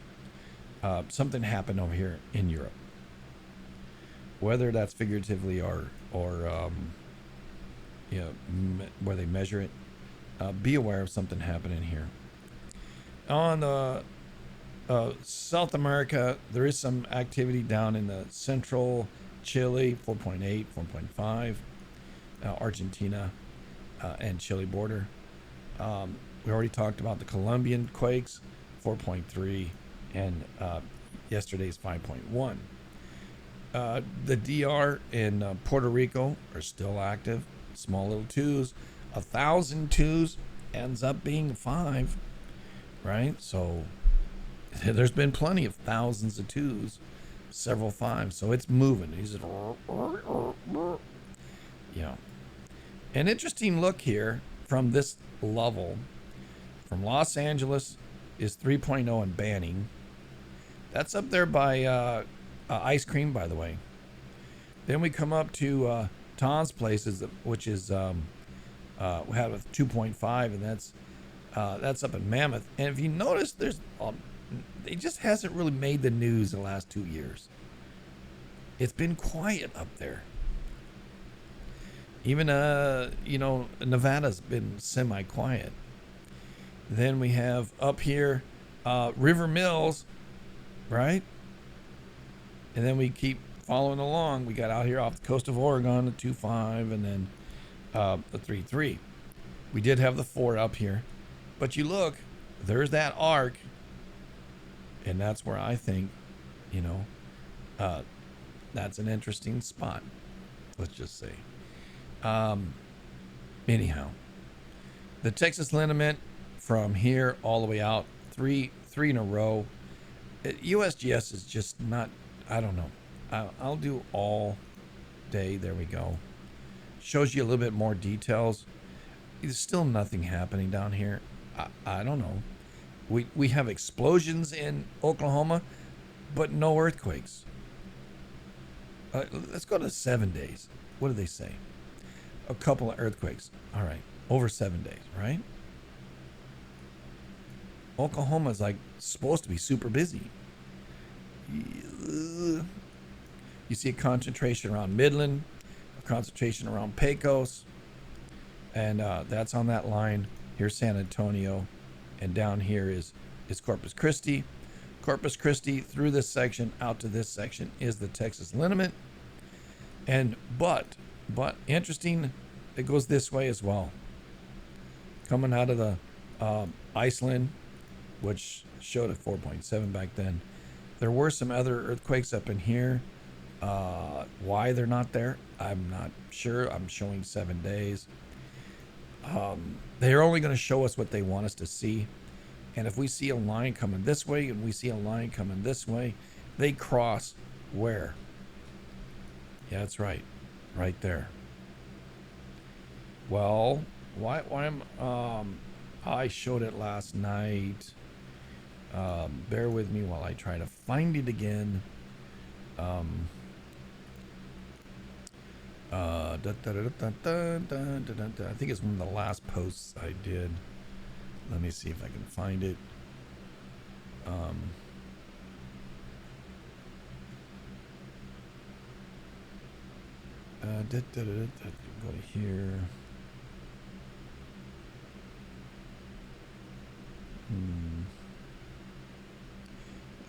Something happened over here in Europe. Whether that's figuratively or where they measure it, be aware of something happening here. On the South America, there is some activity down in the central Chile 4.8, 4.5. Argentina and Chile border. We already talked about the Colombian quakes, 4.3, and yesterday's 5.1. The DR in Puerto Rico are still active. Small little twos. 1,000 twos ends up being 5, right? So there's been plenty of thousands of twos, several 5s. So it's moving. He's just, an interesting look here from this level. From Los Angeles is 3.0 and Banning. That's up there by ice cream, by the way. Then we come up to Tom's Places, which is we had with 2.5, and that's up in Mammoth. And if you notice, it just hasn't really made the news the last 2 years. It's been quiet up there. Even Nevada's been semi-quiet. Then we have up here River Mills, right? And then we keep following along. We got out here off the coast of Oregon, the 2.5, and then the 3.3. We did have the 4 up here. But you look, there's that arc. And that's where I think, that's an interesting spot. Let's just say. Anyhow, the Texas liniment from here all the way out, three in a row. USGS is just not, I don't know. I'll do all day. There we go. Shows you a little bit more details. There's still nothing happening down here. I don't know. We have explosions in Oklahoma, but no earthquakes. Let's go to 7 days. What do they say? A couple of earthquakes. All right. Over 7 days, right? Oklahoma's like supposed to be super busy. You see a concentration around Midland, a concentration around Pecos, and that's on that line. Here's San Antonio, and down here is Corpus Christi. Corpus Christi through this section out to this section is the Texas liniment. And but interesting, it goes this way as well. Coming out of the Iceland, which showed a 4.7 back then. There were some other earthquakes up in here. Why they're not there, I'm not sure. I'm showing 7 days. They're only going to show us what they want us to see. And if we see a line coming this way and we see a line coming this way, they cross where? Yeah, that's right. Right there. Well, why am I showed it last night. Bear with me while I try to find it again. I think it's one of the last posts I did. Let me see if I can find it. Go to here.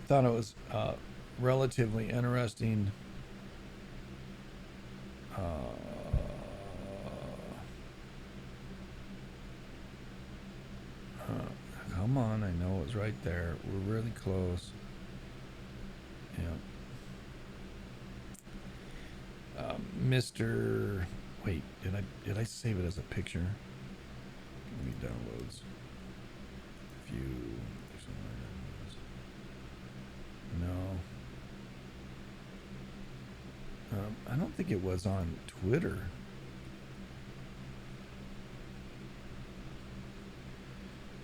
I thought it was relatively interesting. Come on, I know it was right there. We're really close. Yeah. Mr. Wait, did I save it as a picture? Give me downloads. View. No. I don't think it was on Twitter.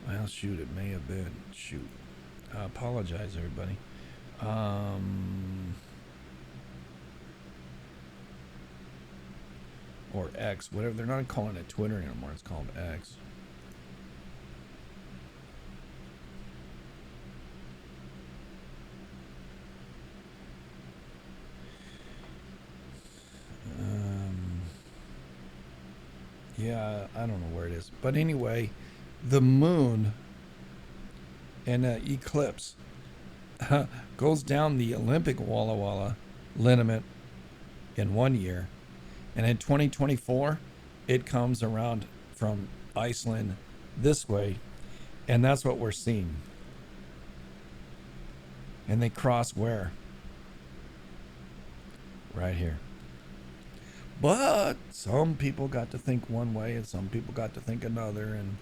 Well, shoot, it may have been. Shoot. I apologize, everybody. Or X, whatever. They're not calling it Twitter anymore. It's called X. Yeah, I don't know where it is. But anyway, the moon in an eclipse goes down the Olympic Walla Walla liniment in 1 year. And in 2024, it comes around from Iceland this way. And that's what we're seeing. And they cross where? Right here. But some people got to think one way and some people got to think another. And,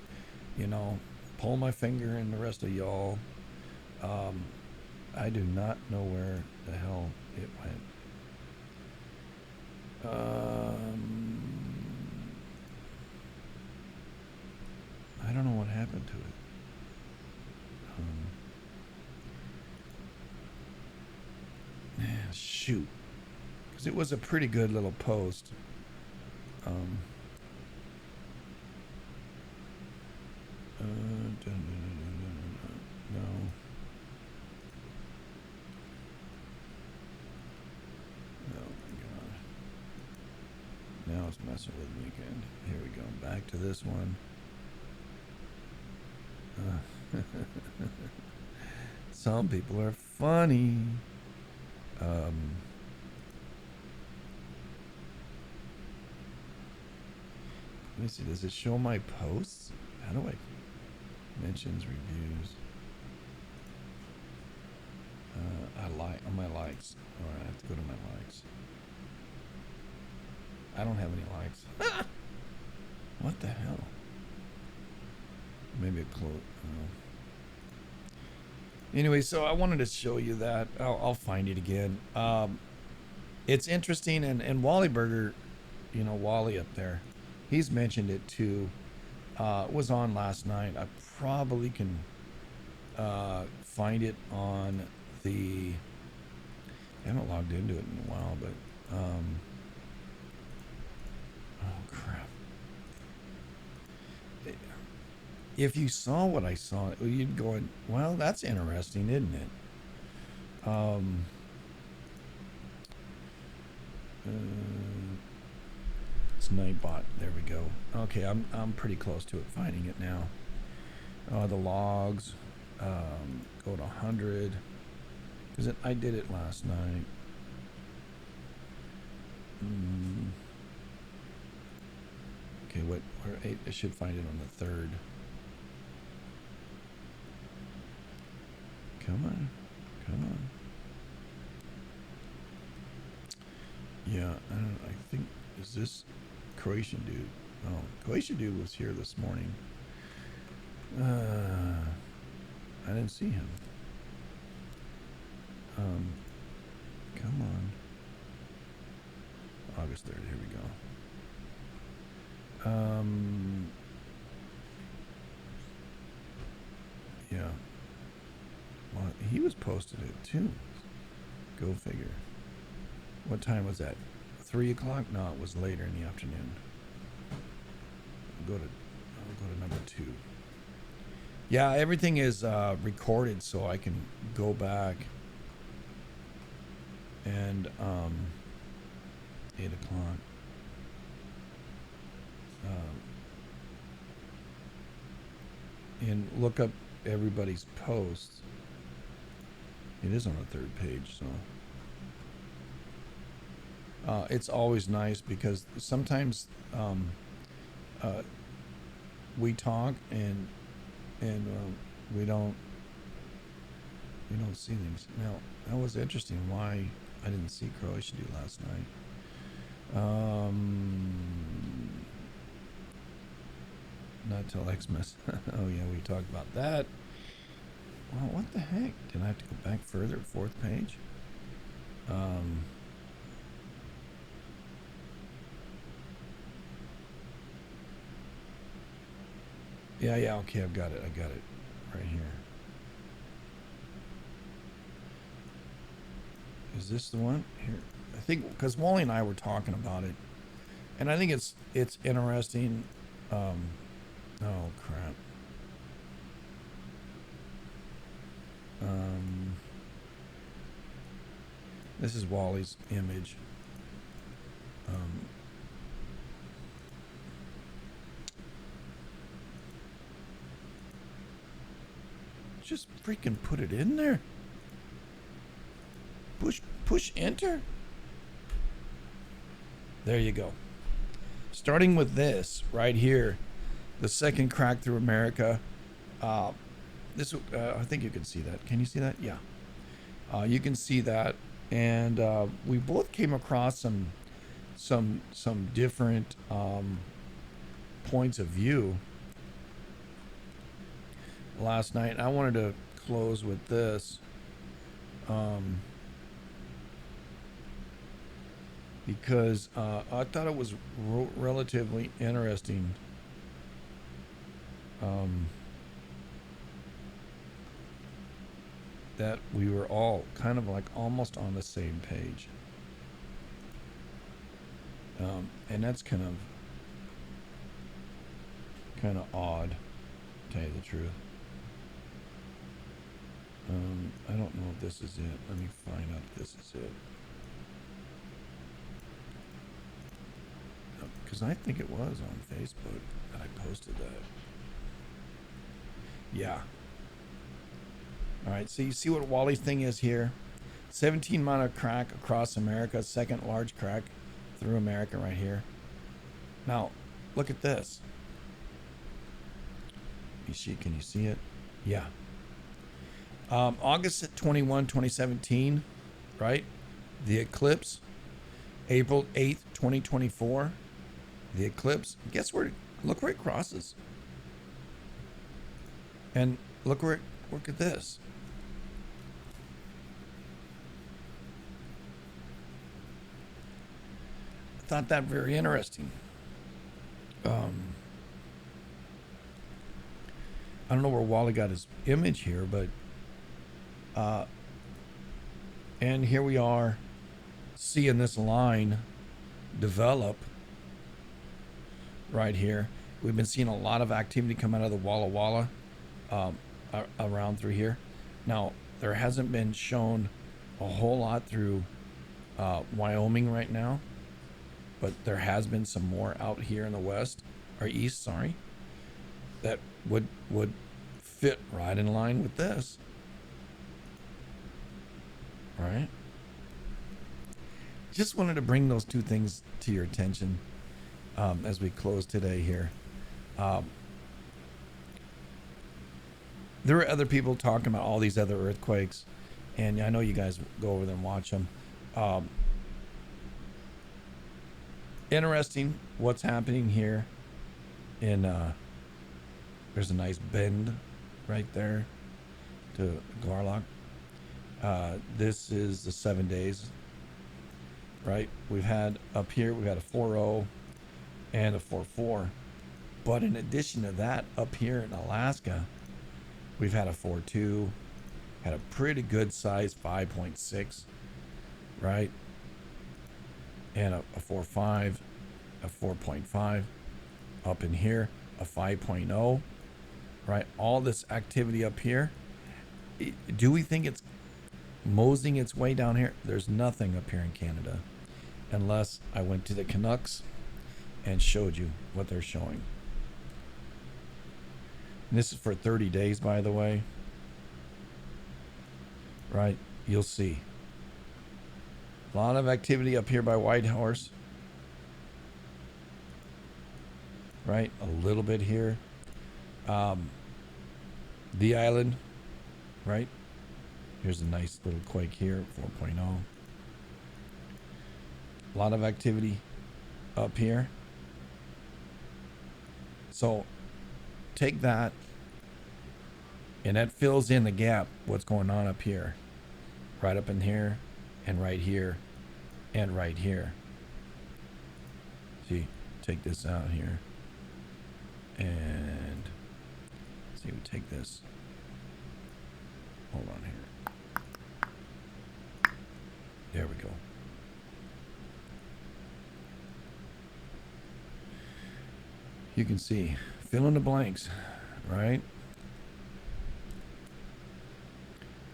you know, pull my finger and the rest of y'all. I do not know where the hell it went. I don't know what happened to it. Shoot. Because it was a pretty good little post. No. Oh my god. Now it's messing with me again. Here we go. Back to this one. Some people are funny. Let me see. Does it show my posts? How do I? Mentions, reviews. I like on my likes. All right, I have to go to my likes. I don't have any likes. What the hell? Maybe a quote. Anyway, so I wanted to show you that. I'll find it again. It's interesting, and Wally Burger, you know, Wally up there, he's mentioned it too. It was on last night. I probably can find it on the. I haven't logged into it in a while, but oh crap! If you saw what I saw, you'd go, well, that's interesting, isn't it? It's Nightbot. There we go. Okay, I'm pretty close to it. Finding it now. The logs. Go to 100. Because I did it last night. Okay, where I should find it on the 3rd. Come on. Yeah, I think, is this Croatian dude? Oh, Croatian dude was here this morning. I didn't see him. Come on. August 3rd, here we go. Yeah. Well, he was posted it too. Go figure. What time was that? 3 o'clock? No, it was later in the afternoon. I'll go to number 2. Yeah, everything is recorded, so I can go back and 8 o'clock. And look up everybody's posts. It is on the 3rd page, so it's always nice because sometimes we talk and we don't see things. Now that was interesting. Why I didn't see Croatia do last night. Not till Xmas. Oh yeah, we talked about that. Well, what the heck? Did I have to go back further? 4th page. Yeah, okay, I got it right here. Is this the one? Here. I think, because Wally and I were talking about it, and I think it's interesting. Oh, crap. This is Wally's image. Just freaking put it in there. Push enter. There you go. Starting with this right here, the second crack through America. I think you can see that. Can you see that? Yeah. You can see that, and we both came across some different points of view last night. I wanted to close with this because I thought it was relatively interesting. That we were all kind of like almost on the same page. And that's kind of odd, to tell you the truth. I don't know if this is it. Let me find out if this is it. Because I think it was on Facebook that I posted that. Yeah. All right, so you see what Wally's thing is here. 17-mile crack across America, second large crack through America right here. Now, look at this. Can you see it? Yeah. August 21, 2017, right? The eclipse. April 8th, 2024. The eclipse. Guess where? Look where it crosses. And look at this. I thought that very interesting. I don't know where Wally got his image here, but and here we are seeing this line develop right here. We've been seeing a lot of activity come out of the Walla Walla around through here. Now, there hasn't been shown a whole lot through Wyoming right now, but there has been some more out here in the west, or east, sorry, that would fit right in line with this. All right. Just wanted to bring those two things to your attention as we close today here. There are other people talking about all these other earthquakes, and I know you guys go over there and watch them. Interesting what's happening here in there's a nice bend right there to Garlock. This is the 7 days, right? We've had up here, we've had a 4.0 and a 4.4, but in addition to that, up here in Alaska, we've had a 4.2, had a pretty good size 5.6, right? And a 4.5, a 4.5, up in here, a 5.0, right? All this activity up here. Do we think it's moseying its way down here? There's nothing up here in Canada, unless I went to the Canucks and showed you what they're showing. And this is for 30 days, by the way. Right? You'll see. A lot of activity up here by Whitehorse. Right? A little bit here. The island. Right? Here's a nice little quake here, 4.0. A lot of activity up here. So take that, and that fills in the gap, what's going on up here. Right up in here, and right here, and right here. See, take this out here. And see, we take this. Hold on here. There we go. You can see, fill in the blanks, right?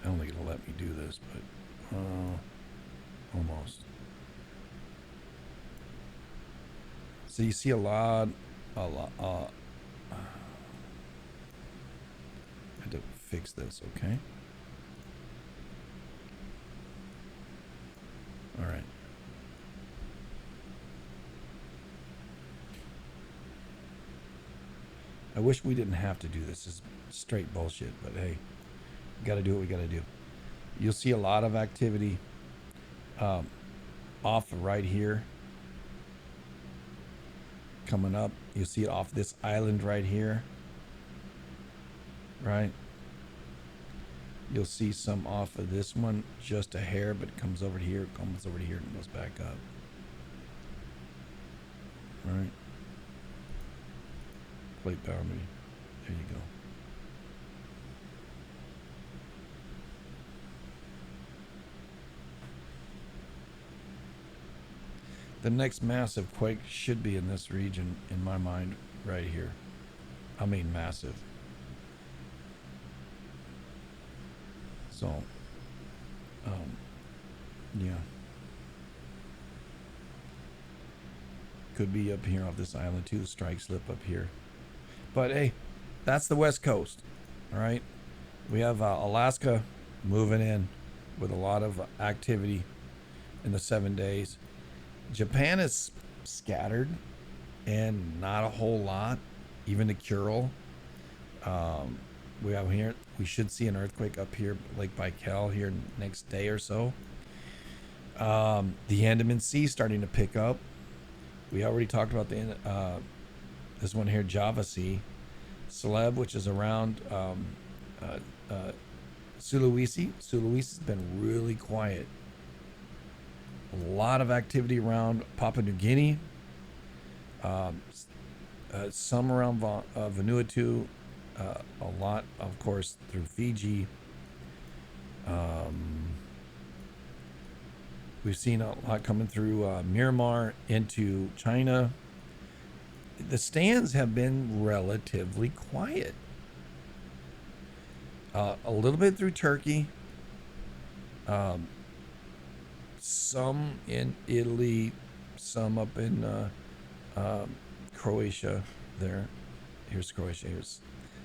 I don't think it'll let me do this, but almost. So you see a lot. I had to fix this, okay? All right. wish we didn't have to do this. It's straight bullshit, but hey, we got to do what we got to do. You'll see a lot of activity off of right here coming up. You'll see it off this island right here, right? You'll see some off of this one, just a hair, but it comes over here, comes over here, and goes back up. All right. Plate boundary. There you go. The next massive quake should be in this region, in my mind, right here. I mean, massive. So, yeah. Could be up here off this island too, strike slip up here. But hey, that's the West Coast, all right? We have Alaska moving in with a lot of activity in the 7 days. Japan is scattered and not a whole lot, even the Kuril. We have here, we should see an earthquake up here, Lake Baikal, here next day or so. The Andaman Sea starting to pick up. We already talked about this one here, Java Sea. Celeb, which is around Sulawesi. Sulawesi's been really quiet. A lot of activity around Papua New Guinea. Some around Vanuatu. A lot, of course, through Fiji. We've seen a lot coming through Myanmar into China. The stands have been relatively quiet. A little bit through Turkey. Some in Italy. Some up in Croatia there. Here's Croatia. Here's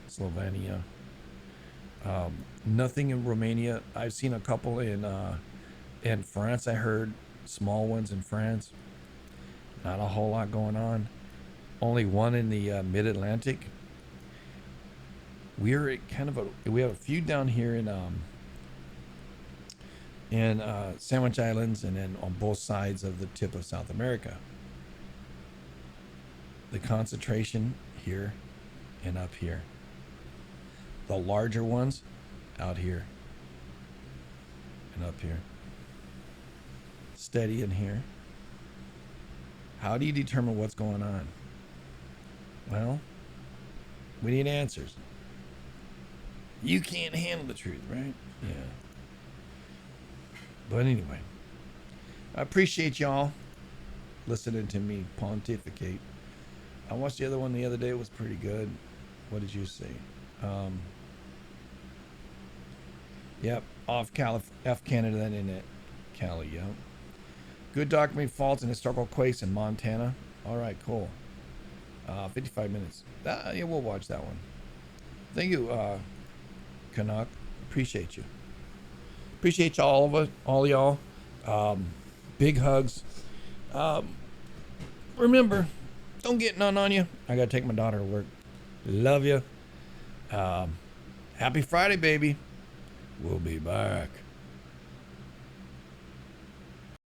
Slovenia. Nothing in Romania. I've seen a couple in France. I heard small ones in France. Not a whole lot going on. Only one in the mid-Atlantic. We're at kind of we have a few down here in Sandwich Islands, and then on both sides of the tip of South America. The concentration here and up here. The larger ones out here and up here. Steady in here. How do you determine what's going on? Well, we need answers. You can't handle the truth, right? Yeah. But anyway, I appreciate y'all listening to me pontificate. I watched the other one the other day. It was pretty good. What did you say? Yep, off Canada, then in it. Cali, yep. Good documented faults and historical quakes in Montana. All right, cool. 55 minutes. Yeah, we'll watch that one. Thank you, Canuck. Appreciate you. Appreciate y'all, all y'all. Big hugs. Remember, don't get none on you. I gotta take my daughter to work. Love you. Happy Friday, baby. We'll be back.